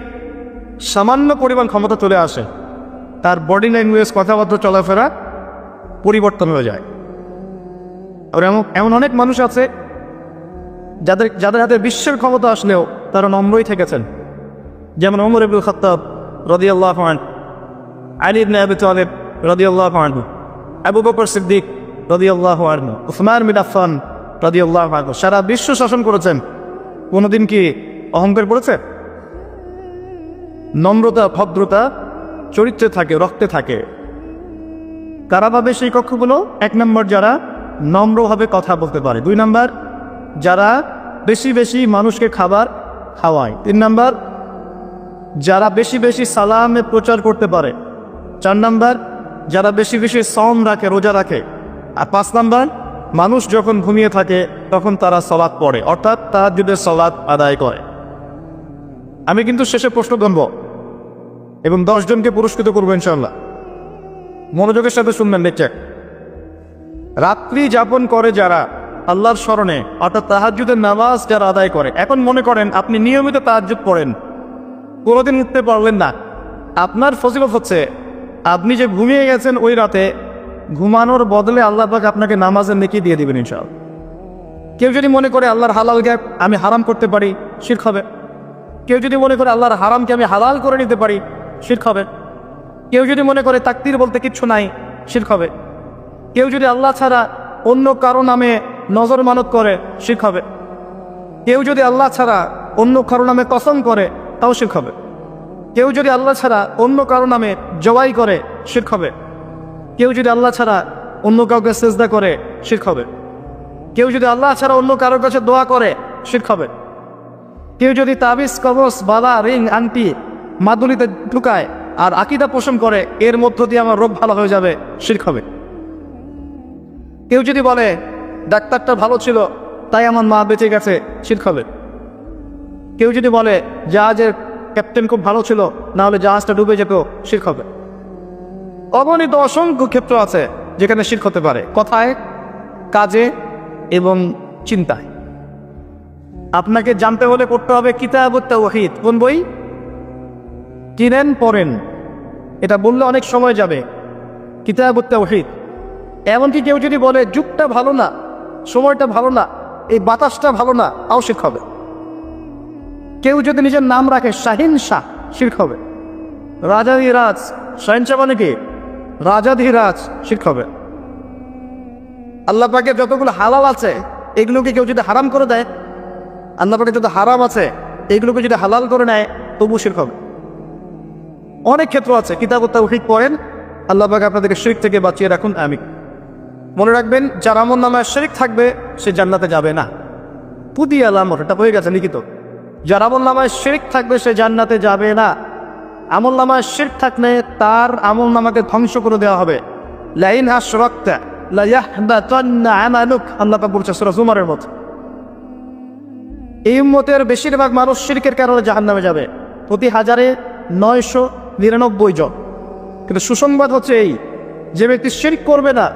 সামান্য পরিমাণ ক্ষমতা চলে আসে, তার বডি ল্যাঙ্গুয়েজ, কথাবার্তা, চলাফেরা পরিবর্তন হয়ে যায়। আর এমন অনেক মানুষ আছে যাদের হাতে বিশ্বের ক্ষমতা আসলেও তারা নম্রই থেকেছেন। যেমন ওমর ইবনুল খাত্তাব রাদিয়াল্লাহু আনহু, আলী ইবনে আবি তালিব রাদিয়াল্লাহু আনহু, আবু বকর সিদ্দিক রাদিয়াল্লাহু আনহু, উসমান বিন আফফান রাদিয়াল্লাহু আনহু। সারা বিশ্ব শাসন করেছেন, কোনোদিন কি অহংকার করেছে? নম্রতা, ভদ্রতা চরিত্রে থাকে, রক্তে থাকে। কারা পাবে সেই কক্ষগুলো? এক নম্বর, যারা নম্রভাবে কথা বলতে পারে। দুই নম্বর, যারা বেশি বেশি মানুষকে খাবার খাওয়ায়। তিন নম্বর, যারা বেশি বেশি সালামে প্রচার করতে পারে। চার নম্বর, যারা বেশি বেশি সওম রাখে, রোজা রাখে। আর পাঁচ নম্বর, মানুষ যখন ঘুমিয়ে থাকে তখন তারা সালাত পড়ে, অর্থাৎ তাহাজ্জুদের সালাত আদায় করে। আমি কিন্তু শেষে প্রশ্ন গণব এবং 10 জনকে পুরস্কৃত করবো ইনশাআল্লাহ। মনোযোগের সাথে শুনবেন। দেখছে, রাত্রি যাপন করে যারা আল্লাহর স্মরণে, অর্থাৎ তাহাজ্জুদের নামাজ যারা আদায় করে। এখন মনে করেন আপনি নিয়মিত তাহাজ্জুদ পড়েন, কোনোদিন উঠতে পারলেন না। আপনার ফজিলত হচ্ছে আপনি যে ঘুমিয়ে গেছেন ওই রাতে, ঘুমানোর বদলে আল্লাহ পাক আপনাকে নামাজের নেকি দিয়ে দিবেন ইনশাআল্লাহ। কেউ যদি মনে করে আল্লাহর হালালকে আমি হারাম করতে পারি, শিরক হবে। কেউ যদি মনে করে আল্লাহর হারামকে আমি হালাল করে নিতে পারি, শিরক হবে। কেউ যদি মনে করে তাকদীর বলতে কিচ্ছু নাই, শিরক হবে। কেউ যদি আল্লাহ ছাড়া অন্য কারো নামে নজর মানত করে, শিরক হবে। কেউ যদি আল্লাহ ছাড়া অন্য কারো নামে কসম করে, তাও শিরক হবে। কেউ যদি আল্লাহ ছাড়া অন্য কারো নামে জবাই করে, শিরক হবে। কেউ যদি আল্লাহ ছাড়া অন্য কাউকে সেজদা করে, শিরক হবে। কেউ যদি আল্লাহ ছাড়া অন্য কারোর কাছে দোয়া করে, শিরক হবে। কেউ যদি তাবিজ, কবজ, বালা, রিং, আংটি মাদুলিতে ঢুকায় আর আকীদা পোষণ করে এর মধ্য দিয়ে আমার রোগ ভালো হয়ে যাবে, শিরক হবে। কেউ যদি বলে ডাক্তারটা ভালো ছিল তাই আমার মা বেঁচে গেছে, শিরক হবে। কেউ যদি বলে জাহাজের ক্যাপ্টেন খুব ভালো ছিল, না হলে জাহাজটা ডুবে যেত, শিরক হবে। অগণিত অসংখ্য ক্ষেত্র আছে যেখানে শিরক হতে পারে, কথায়, কাজে এবং চিন্তায়। আপনাকে জানতে হলে পড়তে হবে কিতাবুত তাওহীদ। কোন বই? কিনেন, পড়েন, এটা বললে অনেক সময় যাবে। কিতাবুত তাওহীদ, এমনকি কেউ যদি বলে যুগটা ভালো না, সময়টা ভালো না, এই বাতাসটা ভালো না, তাও শিরক হবে। কেউ যদি নিজের নাম রাখে শাহিন শাহ, শিরক হবে। রাজাধিরাজ, শাহিন শাহ মানে কি? রাজাধিরাজ, শিরক হবে। আল্লাহ পাকের যতগুলো হালাল আছে এগুলোকে কেউ যদি হারাম করে দেয়, আল্লাহ পাকের যত হারাম আছে এগুলোকে যদি হালাল করে নেয়, তবু শিরক হবে। অনেক ক্ষেত্র আছে, কিতাব তাওহীদ পড়েন, আল্লাহ পাক আপনাদেরকে শিরক থেকে বাঁচিয়ে রাখুন। আমিন। মনে রাখবেন, যার আমল নামায় শিরক থাকবে সে জান্নাতে যাবে না। পুদি আলামত, এটা হয়ে গেছে লিখিত। যার আমল নামায় শিরক থাকবে সে জান্নাতে যাবে না। আমল নামায় শিরক থাকলে তার আমল নামাকে ধ্বংস করে দেওয়া হবে। লাইন আশরাকতা লা ইয়াহবাতান্না আমালুক, আল্লাহ পাক বলছে সূরা জুমারের মধ্যে। এই উম্মতের বেশিরভাগ মানুষ শিরকের কারণে জাহান্নামে যাবে, প্রতি 1999 জন। কিন্তু সুসংবাদ হচ্ছে এই, যে ব্যক্তি শিরক করবে না,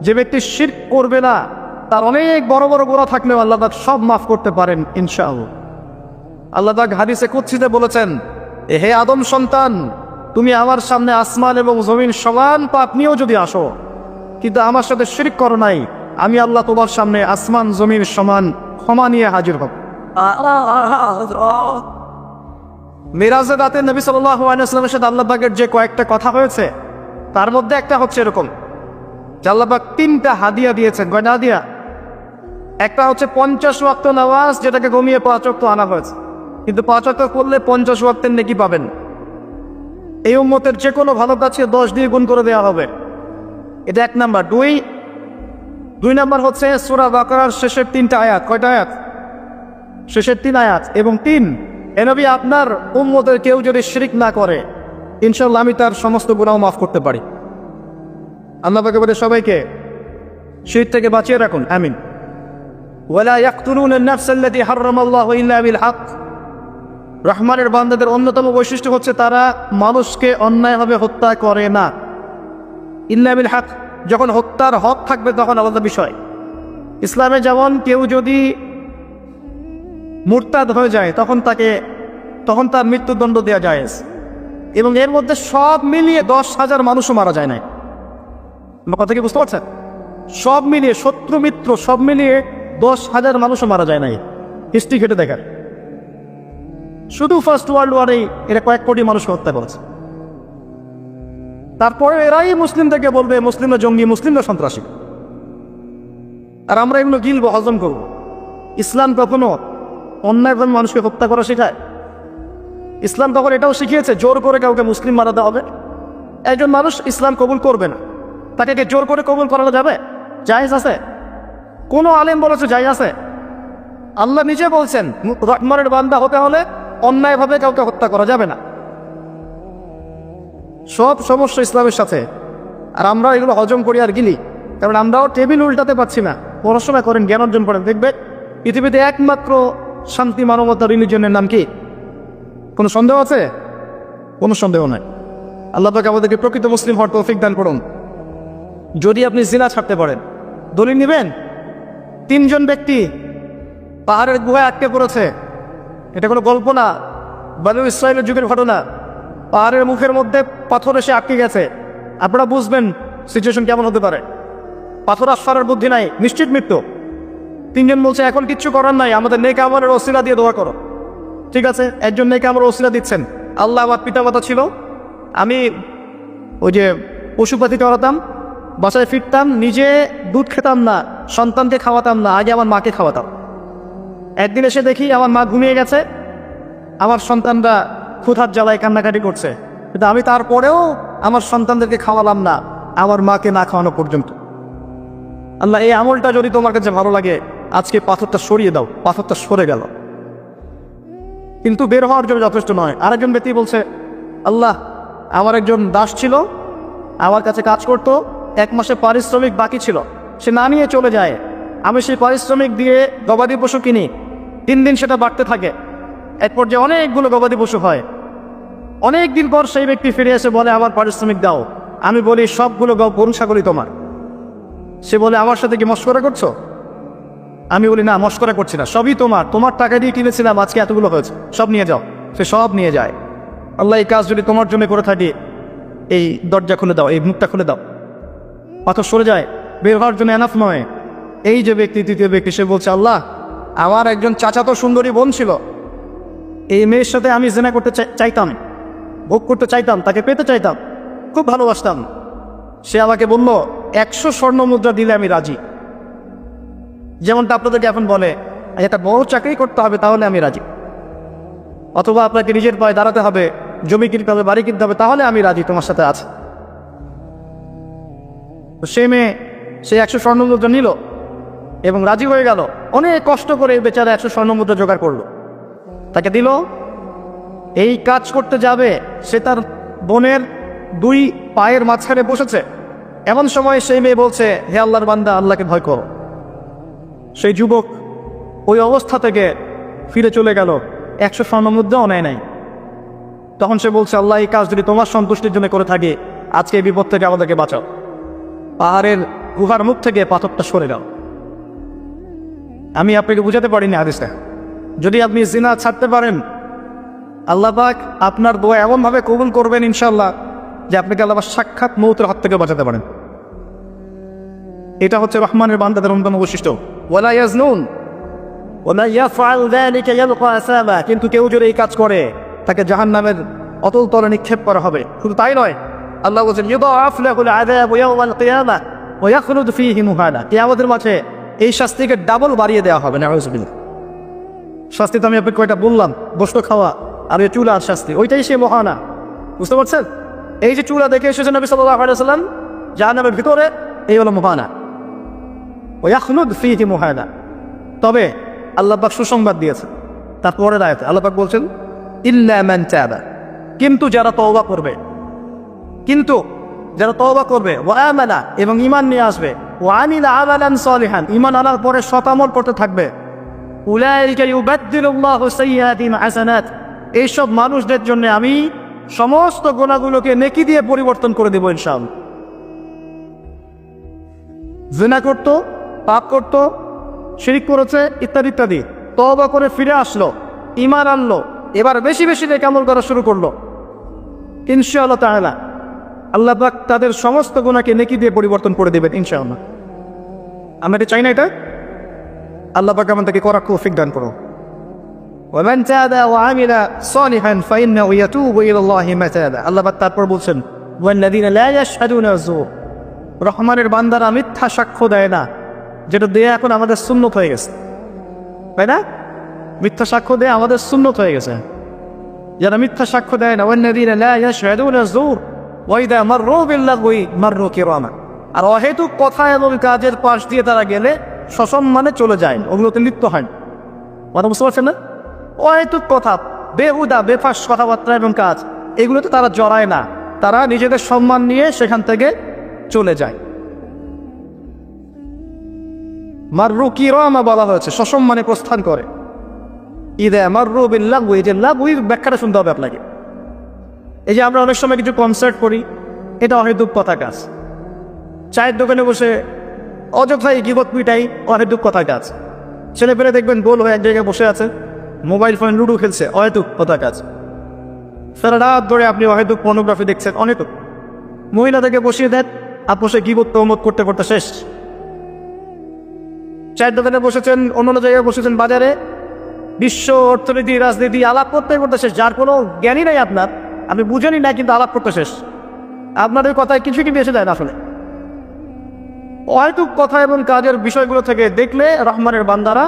যে ব্যক্তি শিরক করবে না, তার অনেক বড় বড় গুনাহ থাকলেও আল্লাহ পাক সব মাফ করতে পারেন ইনশাআল্লাহ। আল্লাহ পাক হাদিসে কুদসিতে বলেছেন, হে আদম সন্তান, তুমি আমার সামনে আসমান এবং জমিন সমান পাপ নিয়েও যদি আসো, কিন্তু আমার সাথে শিরক করো নাই, আমি আল্লাহ তোমার সামনে আসমান জমিন সমান ক্ষমা নিয়ে হাজির হব। মিরাজের রাতে নবী সাল্লাল্লাহু আলাইহি ওয়াসাল্লামের সাথে আল্লাহ পাকের যে কয়েকটা কথা হয়েছে, তার মধ্যে একটা হচ্ছে এরকম যে আল্লাহ পাক 3টা হাদিয়া দিয়েছেন। কয়টা হাদিয়া? একটা হচ্ছে 50 ওয়াক্ত নামাজ, যেটাকে কমিয়ে 5 ওয়াক্ত আনা হয়েছে, কিন্তু 5 ওয়াক্ত করলে 50 ওয়াক্তের নেকি পাবেন। এই উম্মতের যে কোনো ভালো কাজকে 10 দিয়ে গুণ করে দেওয়া হবে। এটা 1 নাম্বার। 2 নাম্বার হচ্ছে সূরা বাকারার শেষের 3টা আয়াত। কয়টা আয়াত? শেষের 3 আয়াত। এবং 3, এ নবী, আপনার উম্মতের কেউ যদি শিরক না করে, ইনশাআল্লাহ আমি তার সমস্ত গুনাহ মাফ করতে পারি। আল্লাহ পাক বলে সবাইকে শিরক থেকে বাঁচিয়ে রাখুন। আমিন। ওয়ালা ইয়াকতুলুনা আন-নাফস আল্লাতী হারামাল্লাহু ইল্লা বিল হক। রহমানের বান্দাদের অন্যতম বৈশিষ্ট্য হচ্ছে তারা মানুষকে অন্যায়ভাবে হত্যা করে না। ইল্লা বিল হক, যখন হত্যার হক থাকবে তখন আলাদা বিষয়। ইসলামে যেমন কেউ যদি মুরতাদ হয়ে যায় তখন তার মৃত্যুদণ্ড দেওয়া যায়, এবং এর মধ্যে সব মিলিয়ে 10,000 মানুষও মারা যায় না। কথা কি বুঝতে পারছেন? সব মিলিয়ে, শত্রু মিত্র সব মিলিয়ে 10,000 মানুষও মারা যায় নাই। হিস্ট্রি ঘেটে দেখার, শুধু ফার্স্ট ওয়ার্ল্ড ওয়ারেই এরা কয়েক কোটি মানুষকে হত্যা করেছে। তারপরে এরাই মুসলিমদেরকে বলবে মুসলিমরা জঙ্গি, মুসলিমরা সন্ত্রাসী, আর আমরা এগুলো গিলবো, হজম করবো। ইসলাম কখনো অন্যায়ভাবে মানুষকে হত্যা করা শেখায়? ইসলাম তখন এটাও শিখিয়েছে জোর করে কাউকে মুসলিম বানাতে হবে। একজন মানুষ ইসলাম কবুল করবে না, তাকে জোর করে কবুল করানো যাবে? জায়েজ আছে? কোনো আলেম বলেছে জায়েজ আছে? আল্লাহ নিজে বলছেন রহমানের বান্দা হতে হলে অন্যায়ভাবে কাউকে হত্যা করা যাবে না। সব সমস্যা ইসলামের সাথে, আর আমরা এগুলো হজম করি আর গিলি, কারণ আমরাও টেবিল উল্টাতে পারছি না। পড়াশোনা করেন, জ্ঞান অর্জন করেন, দেখবে পৃথিবীতে একমাত্র শান্তি মানবতা রিলিজনের নাম কি? কোনো সন্দেহ আছে? কোনো সন্দেহ নাই। আল্লাহ পাক আমাদেরকে প্রকৃত মুসলিম হওয়ার তৌফিক দান করুন। যদি আপনি জিনা ছাড়তে পারেন, দলিল নেবেন? 3 জন ব্যক্তি পাহাড়ের গুহায় আটকে পড়েছে। এটা কোনো গল্প না, বনু ইসরায়েলের যুগের ঘটনা। পাহাড়ের মুখের মধ্যে পাথর এসে আটকে গেছে। আপনারা বুঝবেন সিচুয়েশন কেমন হতে পারে। পাথর আসফারের বুদ্ধি নাই, নিশ্চিত মৃত্যু। 3 জন বলছে এখন কিচ্ছু করার নাই, আমাদের নেক আমলের ওসিলা দিয়ে দোয়া করো। ঠিক আছে, একজন নেক আমলের ওসিলা দিচ্ছেন। আল্লাহ, আমার পিতামাতা ছিল, আমি ওই যে পশুপাতি চড়াতাম, বাসায় ফিরতাম, নিজে দুধ খেতাম না, সন্তানকে খাওয়াতাম না, আগে আমার মাকে খাওয়াতাম। একদিন এসে দেখি আমার মা ঘুমিয়ে গেছে, আমার সন্তানরা ক্ষুধার জ্বালায় কান্নাকাটি করছে, কিন্তু আমি তারপরেও আমার সন্তানদেরকে খাওয়ালাম না, আমার মাকে না খাওয়ানো পর্যন্ত। আল্লাহ, এই আমলটা যদি তোমার কাছে ভালো লাগে, আজকে পাথরটা সরিয়ে দাও। পাথরটা সরে গেল, কিন্তু বের হওয়ার জন্য যথেষ্ট নয়। আরেকজন ব্যক্তি বলছে, আল্লাহ, আমার একজন দাস ছিল, আমার কাছে কাজ করতো, 1 মাসে পারিশ্রমিক বাকি ছিল, সে না নিয়ে চলে যায়। আমি সেই পারিশ্রমিক দিয়ে গবাদি পশু কিনি, 3 দিন সেটা বাড়তে থাকে, এক পর্যায়ে অনেকগুলো গবাদি পশু হয়। অনেক দিন পর সেই ব্যক্তি ফিরে এসে বলে, আমার পারিশ্রমিক দাও। আমি বলি, সবগুলো গরু ছাগলই তোমার। সে বলে, আমার সাথে কি মস্করা করছো? আমি বলি, না, মস্করা করছি না, সবই তোমার, তোমার টাকা দিয়ে কিনেছিলাম, আজকে এতগুলো হয়েছে, সব নিয়ে যাও। সে সব নিয়ে যায়। আল্লাহ, এই কাজ যদি তোমার জন্য করে থাকি, এই দরজা খুলে দাও, এই মুখটা খুলে দাও। পাথর সরে যায়, বের হওয়ার জন্য এনাফ নয়। এই যে ব্যক্তি, তৃতীয় ব্যক্তি, সে বলছে, আল্লাহ, আমার একজন চাচাতো সুন্দরী বোন ছিল, এই মেয়ের সাথে আমি জিনা করতে চাইতাম, ভোগ করতে চাইতাম, তাকে পেতে চাইতাম, খুব ভালোবাসতাম। সে আমাকে বলল 100 স্বর্ণ মুদ্রা দিলে আমি রাজি। যেমনটা আপনাদেরকে এখন বলে একটা বড় চাকরি করতে হবে তাহলে আমি রাজি, অথবা আপনাকে নিজের পায়ে দাঁড়াতে হবে, জমি কিনতে হবে, বাড়ি কিনতে হবে, তাহলে আমি রাজি তোমার সাথে আছে। তো সে মেয়ে সে 100 স্বর্ণ মুদ্রা নিল এবং রাজি হয়ে গেল। অনেক কষ্ট করে বেচারা 100 স্বর্ণ মুদ্রা জোগাড় করলো, তাকে দিল। এই কাজ করতে যাবে, সে তার বোনের 2 পায়ের মাঝখানে বসেছে। এমন সময় সেই মেয়ে বলছে, হে আল্লাহর বান্দা, আল্লাহকে ভয় করো। সেই যুবক ওই অবস্থা থেকে ফিরে চলে গেল, 100 স্বর্ণ মুদ্রাও নেয় নাই। তখন সে বলছে, আল্লাহ, এই কাজ যদি তোমার সন্তুষ্টির জন্য করে থাকি, আজকে এই বিপদ থেকে আমাদেরকে বাঁচাও। পাহাড়ের গুহার মুখ থেকে পাথরটা সরে দাও। আমি আপনাকে বুঝাতে পারিনি হাদিসটা। যদি আপনি জিনা ছাড়তে পারেন, আল্লাহ পাক আপনার দোয়া এমনভাবে কবুল করবেন ইনশাআল্লাহ যে আপনাকে আল্লাহ সাক্ষাৎ মৌতের হাত থেকে বাঁচাতে পারেন। এটা হচ্ছে রহমানের বান্দাদের অন্যতম বৈশিষ্ট্য। ওয়ালা ইয়াজনুন ওয়া মান ইয়াফআল যালিকা ইয়ালকা আসামা। কিন্তু কেউ যদি এই কাজ করে, তাকে জাহান্নামের অতল তলে নিক্ষেপ করা হবে। শুধু তাই নয়, আল্লাহ বলেছেন, ইউদাআফ লাহুল আযাবু ইয়াওমাল কিয়ামাহ ওয়া ইয়াখলুদ ফীহি মুহানা। কিয়ামতের মাঠে এই শাস্তিকে ডাবল বাড়িয়ে দেওয়া হবে। নাউযুবিল্লাহ। শাস্তি তো আমি আপনাকে কয়টা বললাম, গোশত খাওয়া আর এই চুলার শাস্তি, ওইটাই সে মহানা। বুঝতে পারছেন? এই যে চুলা দেখে এসেছেন নবী সাল্লাল্লাহু আলাইহি ওয়াসাল্লাম জাহান্নামের ভিতরে, এই হলো মহানা। ওয়া ইয়াখলুদ ফীহি মুহানা। তবে আল্লাহ পাক সুসংবাদ দিয়েছেন। তারপরের আয়াতে আল্লাহ পাক বলছেন, ইল্লা মান তাবা। কিন্তু যারা তওবা করবে, কিন্তু যারা তওবা করবে, ওয়া আমানা, এবং ঈমান নিয়ে আসবে, ওয়া আমিলা আমালান সালিহান, ঈমান আনার পরে সৎ আমল করতে থাকবে, উলাইকা ইউবাদদিলুল্লাহু সাইয়্যাতিহিম হাসানাত। এইসব মানুষদের জন্য আমি সমস্ত গুনাহগুলোকে নেকি দিয়ে পরিবর্তন করে দেব ইনশাআল্লাহ। জিনা করতো, পাপ করতো, শিরক করেছে, ইত্যাদি ইত্যাদি, তওবা করে ফিরে আসলো, ঈমান আনলো, এবার বেশি বেশি নেক আমল করা শুরু করলো, ইনশাআল্লাহ তাআলা আল্লাহ পাক তাদের সমস্ত গুনাহকে নেকি দিয়ে পরিবর্তন করে দেবেন ইনশাআল্লাহ। আমরা এটা চাই না? এটা আল্লাহ পাক আমাদেরকে করার তৌফিক দান করুন। ওয়া মান তাবা ওয়া আমিলা সালিহান ফাইন্নাহু ইয়াতুবু ইলাল্লাহি মাতাবা। আল্লাহ পাক তারপর বলছেন, ওয়াল্লাযীনা লা ইয়াশহাদুনা যুর। রহমানের বান্দারা মিথ্যা সাক্ষ্য দেয় না, যেটা দিয়ে এখন আমাদের সুন্নত হয়ে গেছে, তাই না? মিথ্যা সাক্ষ্য দেয় আমাদের সুন্নত হয়ে গেছে। যারা মিথ্যা সাক্ষ্য দেয় না, ওয়াল্লাযীনা লা ইয়াশহাদুনা যুর ওয়া ইযা মাররু বিল্লাগwi মাররু কিরামা। আর অহেতুক কথা এবং কাজের পাশ দিয়ে তারা গেলে সসম্মানে চলে যায়, ওগুলোতে লিপ্ত হয় না। কথা বুঝতে পারছেন না? অহেতুক কথা, বেহুদা বেফাস কথাবার্তা এবং কাজ, এগুলোতে তারা জড়ায় না, তারা নিজেদের সম্মান নিয়ে সেখান থেকে চলে যায়। মাররু কিরামা বলা হয়েছে, সসম্মানে প্রস্থান করে। ইযা মাররু বিল্লাগwi, যে লাগউর ব্যাখ্যাটা শুনতে হবে আপনাকে। এই যে আমরা অনেক সময় কিছু কনসার্ট করি, এটা অহেতুক কথা কাজ। চায়ের দোকানে বসে অযথাই গীবত পিটাই, অহেতুক কথা কাজ। ছেলে পেলে দেখবেন গোল হয়ে এক জায়গায় বসে আছে, মোবাইল ফোন লুডো খেলছে, অহেতুক কথা কাজ। সারা রাত ধরে আপনি অহেতুক পর্নোগ্রাফি দেখছেন, অহেতুক। মহিলাদেরকে বসিয়ে দেন, আপোষে গীবত তহমত করতে করতে শেষ। চায়ের দোকানে বসেছেন, অন্য জায়গায় বসেছেন, বাজারে বিশ্ব অর্থনীতি রাজনীতি আলাপ করতে করতে শেষ। যার কোনো জ্ঞানই নাই আপনার, আপনি বুঝেনি না, কিন্তু আলাপ করতে শেষ। আপনাদের কথায় কিছু কি এসে যায় না আসলে। অহেতুক কথা এবং কাজের বিষয়গুলো থেকে দেখলে রহমানের বান্দারা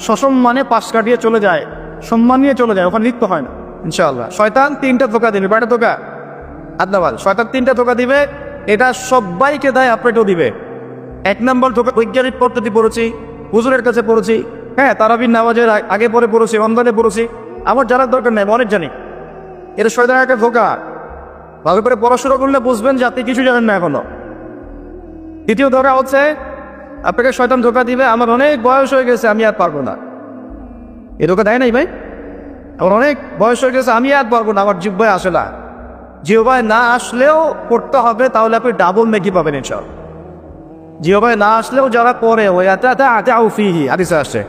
সসম্মানে পাশ কাটিয়ে চলে যায়, সম্মান নিয়ে চলে যায়, ওখানে লিপ্ত হয় না ইনশাআল্লাহ। শয়তান 3টা ধোঁকা দিবে, কয়টা ধোঁকা? আদনাবাদ। শয়তান 3টা ধোঁকা দিবে, এটা সবাইকে দেয়, আপনাকেও দিবে। 1 নম্বর ধোঁকা, বৈজ্ঞানিক পদ্ধতি পড়েছি, হুজুরের কাছে পড়েছি, হ্যাঁ, তারাবির নামাজের আগে পরে পড়েছি, রমজানে পড়েছি, আমার জানার দরকার নেই, অনেক জানি। এটা শয়তানের একটা ধোঁকা। ভালো করে পড়াশোনা করলে বুঝবেন যে আপনি কিছু জানেন না এখনো। দ্বিতীয় ধোঁকা হচ্ছে, আপনাকে শয়তান ধোঁকা দিবে, আমার অনেক বয়স হয়ে গেছে, আমি আর পারবো না। এ ধোঁকা দেয় নাই ভাই? আমার অনেক বয়স হয়ে গেছে, আমি আর পারবো না, আমার জিহ্বায় আসে না। জিহ্বায় না আসলেও পড়তে হবে, তাহলে আপনি ডাবল নেকি পাবেন ইনশাআল্লাহ। জিহ্বায় না আসলেও যারা পড়ে, ওই ফিহি হাদিসে আসে,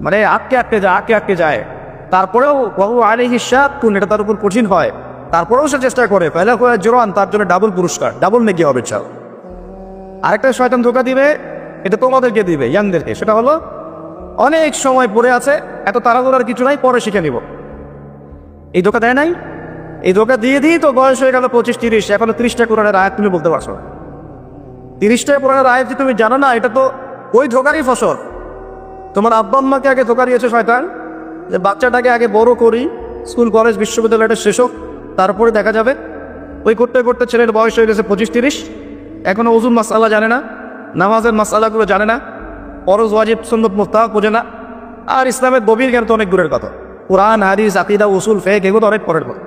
মানে আটকে যায়, তারপরেও বহু আলাইহি শাক্কুন, এটা তার উপর কঠিন হয়, তারপরেও সে চেষ্টা করে, পয়লা করে জোরান, তার জন্য ডাবল পুরস্কার, ডাবল নেকি হবে ইনশাআল্লাহ। আরেকটা শয়তান ধোকা দিবে, এটা তোমাদেরকে দিবে, ইয়াংদেরকে। সেটা হলো অনেক সময় পড়ে আছে, এত তাড়াহুড়ার কিছু নাই, পরে শিখে নিব। এই ধোকা দেয় নাই? এই ধোকা দিয়ে দিই তো বয়স হয়ে গেল 25-30, এখনো 30টা কোরআনের আয়াত তুমি বলতে পারছো না। 30টা কোরআনের আয়াত যে তুমি জানো না, এটা তো ওই ধোকারই ফসল। তোমার আব্বা আম্মাকে আগে ধোকা দিয়েছে শয়তান, যে বাচ্চাটাকে আগে বড় করি, স্কুল কলেজ বিশ্ববিদ্যালয়টা শেষ হোক, তারপরে দেখা যাবে। ওই করতে করতে ছেলের বয়স হয়ে গেছে 25-30, এখনো ওজুর মাসালা জানে না, নামাজের মাসালাগুলো জানে না, ফরজ ওয়াজিব সুন্নত মুস্তাহাব বোঝে না, আর ইসলামের গভীর জ্ঞান তো অনেক দূরের কথা। কোরআন হাদিস আকীদা উসুল ফিকহ এগুলো অনেক পরের কথা।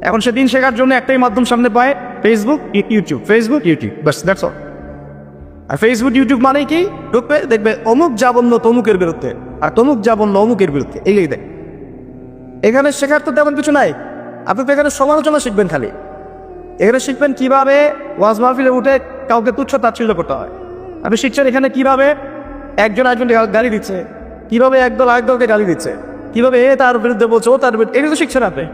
এখন সে দিন শেখার জন্য একটাই মাধ্যম সামনে পায়, ফেসবুক ইউটিউব, ফেসবুক ইউটিউব, বাস দ্যাটস অল। আর ফেসবুক ইউটিউব মানে কি? ঢুকবে, দেখবে অমুক যা বললো তমুকের বিরুদ্ধে, আর তমুক যা বললো অমুকের বিরুদ্ধে, এই দেখ। এখানে শেখার তো তেমন কিছু নাই, আপনি তো এখানে সমালোচনা শিখবেন খালি। এখানে শিখবেন কিভাবে ওয়াজ মাহফিলে উঠে কাউকে তুচ্ছ তাচ্ছিল্য করতে হয়। আপনি শিখছেন এখানে কিভাবে একজন একজনকে গালি দিচ্ছে, কিভাবে একদল আরেকদলকে গালি দিচ্ছে, কিভাবে এ তার বিরুদ্ধে বলছে, ও তার বিরুদ্ধে, এগুলো তো শিখছেন আপনি।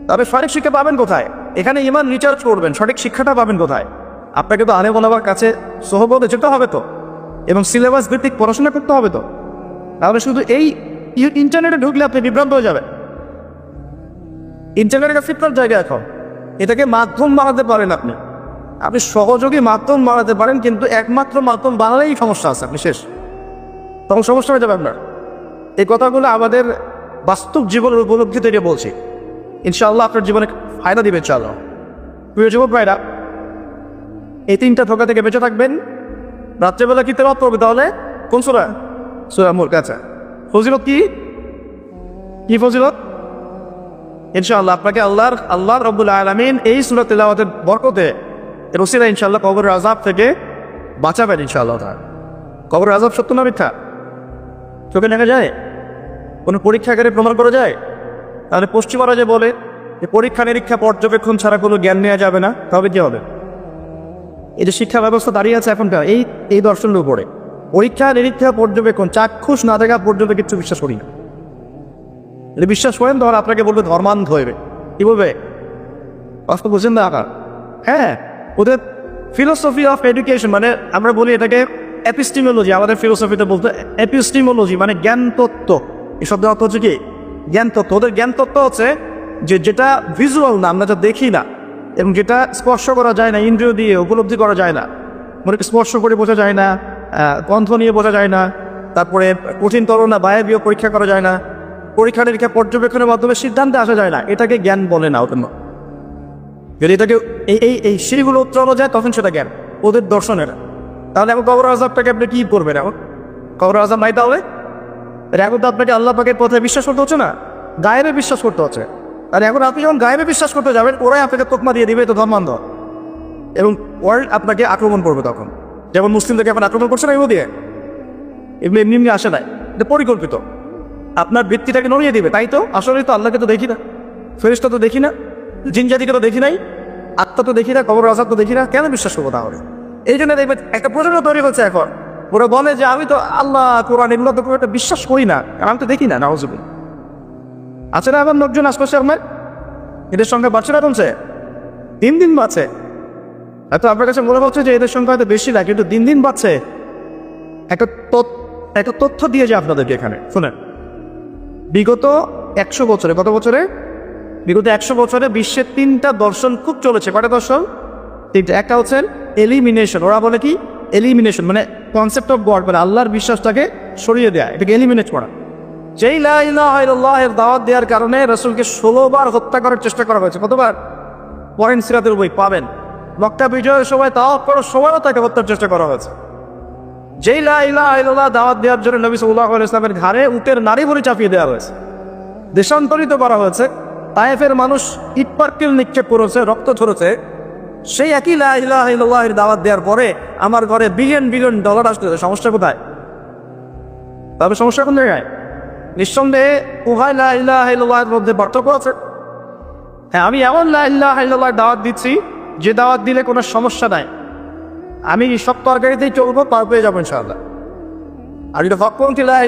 তবে সঠিক শিক্ষা পাবেন কোথায়? এখানে ইমান রিচার্জ করবেন, সঠিক শিক্ষাটা পাবেন কোথায়? আপনাকে তো আলেম ওলামার কাছে সহবতে যেতে হবে তো, এবং সিলেবাস ভিত্তিক পড়াশোনা করতে হবে তো। তাহলে শুধু এই ইন্টারনেটে ঢুকলে আপনি বিভ্রান্ত হয়ে যাবেন। ইন্টারনেটের কাছে আপনার জায়গা এখন, এটাকে মাধ্যম বানাতে পারেন আপনি। আপনি সহযোগী মাধ্যম বানাতে পারেন, কিন্তু একমাত্র মাধ্যম বানালেই সমস্যা আছে, আপনি শেষ, তখন সমস্যা হয়ে যাবে আপনার। এই কথাগুলো আমাদের বাস্তব জীবনের উপলব্ধি থেকে বলছি, ইনশাআল্লাহ আপনার জীবনে ফায়দা দিবে ইনশাআল্লাহ। প্রিয় যুবক ভাইরা, এই 3টা ধোঁকা থেকে বেঁচে থাকবেন। রাত্রেবেলা কি তেলাওয়াত করবে তাহলে? কোন সূরা? সূরা মুলক। আচ্ছা, ফজিলত কি? কি ফজিলত? ইনশাআল্লাহ আপনাকে আল্লাহ রাব্বুল আলামিন এই সূরা তেলাওয়াতের বরকতে এর ওসিলায় ইনশাআল্লাহ কবরের আযাব থেকে বাঁচাবেন ইনশাআল্লাহ তাআলা। কবরের আযাব সত্য না মিথ্যা? চোখে দেখা যায়? কোনো পরীক্ষাগারে প্রমাণ করা যায়? তাহলে পশ্চিমারা যে বলে যে পরীক্ষা নিরীক্ষা পর্যবেক্ষণ ছাড়া কোনো জ্ঞান নেওয়া যাবে না, তবে কি হবে? এই যে শিক্ষা ব্যবস্থা দাঁড়িয়ে আছে এখনকার এই দর্শনের উপরে, পরীক্ষা নিরীক্ষা পর্যবেক্ষণ চাক্ষুষ না দেখা পর্যন্ত কিছু বিশ্বাস করি না। যদি বিশ্বাস করেন তখন আপনাকে বলবে ধর্মান্ধ হইবে। কি বলবে? বাস্তব বুঝেন না আকার? হ্যাঁ, ওদের ফিলোসফি অফ এডুকেশন, মানে আমরা বলি এটাকে এপিস্টিমোলজি, আমাদের ফিলোসফিতে বলতে এপিস্টিমোলজি মানে জ্ঞান তত্ত্ব। এই শব্দের অর্থ হচ্ছে কি? জ্ঞান তত্ত্ব। ওদের জ্ঞান তত্ত্ব হচ্ছে যে যেটা ভিজুয়াল না, আমরা যা দেখি না, এবং যেটা স্পর্শ করা যায় না, ইন্দ্রিয় দিয়ে উপলব্ধি করা যায় না, মানে স্পর্শ করে বোঝা যায় না, কণ্ঠ নিয়ে বোঝা যায় না, তারপরে কঠিন তরল না বায়বীয় পরীক্ষা করা যায় না, পরীক্ষা নিরীক্ষা পর্যবেক্ষণের মাধ্যমে সিদ্ধান্তে আসা যায় না, এটাকে জ্ঞান বলে না ওদের। যদি এটাকে এই সিঁড়িগুলো উত্তরানো যায় তখন সেটা জ্ঞান ওদের দর্শনের। তাহলে এখন কবর আযাবটাকে আপনি কি করবেন? এখন কবর আযাব নাই, তাহলে এখন তো আপনাকে আল্লাহ পাকের পথে বিশ্বাস করতে হচ্ছে না, গায়েবে বিশ্বাস করতে হচ্ছে। আর এখন আপনি যখন গায়েবে বিশ্বাস করতে যাবেন, ওরাই আপনাকে তোকমা দিয়ে দিবে তো ধর্মান্ধ, এবং ওয়ার্ল্ড আপনাকে আক্রমণ করবে তখন। যেমন মুসলিমদেরকে এখন আক্রমণ করছে না, এগুলো দিয়ে, এগুলো এমনি এমনি আসে নাই, এটা পরিকল্পিত। আপনার বৃত্তিটাকে নড়িয়ে দিবে। তাই তো আসলেই তো আল্লাহকে তো দেখি না, ফেরেশতা তো দেখি না, জিন জাতিকে তো দেখি নাই, আত্মা তো দেখি না, কবর আযাব তো দেখি না, কেন বিশ্বাস করবো তাহলে? এই জন্য দেখবেন একটা প্রজন্ম তৈরি হচ্ছে এখন, ওরা বলে যে আমি তো আল্লাহ কোরআন এগুলো তো একটা বিশ্বাস করি না, কারণ আমি তো দেখি না। নাউযুবিল্লাহ। আছে না এমন লোকজন আশপাশে আপনার? এদের সংখ্যা বাড়ছে না কমছে? দিন দিন বাড়ছে। হয়তো আপনার কাছে মনে হচ্ছে যে এদের সংখ্যা হয়তো বেশি না, কিন্তু দিন দিন বাড়ছে। একটা তথ্য দিয়ে যে আপনাদেরকে এখানে শুনেন, বিগত 100 বছরে, কত বছরে? বিগত 100 বছরে বিশ্বের 3টা দর্শন খুব চলেছে। কয়টা দর্শন? 3টা। একটা হচ্ছে এলিমিনেশন, ওরা বলে কি? এলিমিনেশন মানে কনসেপ্ট অফ গড, মানে আল্লাহর বিশ্বাসটাকে সরিয়ে দেয়া, এটাকে এলিমিনেট করা। যেই লা ইলাহা ইল্লাল্লাহের দাওয়াত দেওয়ার কারণে রাসূলকে 16 বার হত্যা করার চেষ্টা করা হয়েছে। কতবার? পয়েন্ট সিরাতের বই পাবেন। মক্কা বিজয়ের সময় তাওয়াফ করার সময়ও তাকে হত্যার চেষ্টা করা হয়েছে। যেই লা ইলাহা ইল্লাল্লাহ দাওয়াত দেওয়ার জন্য নবী সাল্লাল্লাহু আলাইহি ওয়াসাল্লামের ঘাড়ে উটের নাড়ি ভরি চাপিয়ে দেওয়া হয়েছে, দেশান্তরিত করা হয়েছে। তায়েফের মানুষ ইটপাটকেল নিক্ষেপ করেছে, রক্ত ঝরেছে। সেই একই লা ইলাহা ইল্লাল্লাহের দাওয়াত দেওয়ার পরে আমার ঘরে বিলিয়ন বিলিয়ন ডলার আসতেছে। সমস্যা কোথায়? তবে সমস্যা কোন জায়গায়? নিঃসন্দেহে উভয় লা ইলাহা ইল্লাল্লাহের মধ্যে পার্থক্য আছে। হ্যাঁ, আমি এমন লা ইলাহা ইল্লাল্লাহর দাওয়াত দিচ্ছি যে দাওয়াত দিলে কোনো সমস্যা নাই, আমি সব তরকারিতেই চলবো, পার পেয়ে যাবো ইনশাআল্লাহ। আর এটা হকপন্থী লা ইলাহা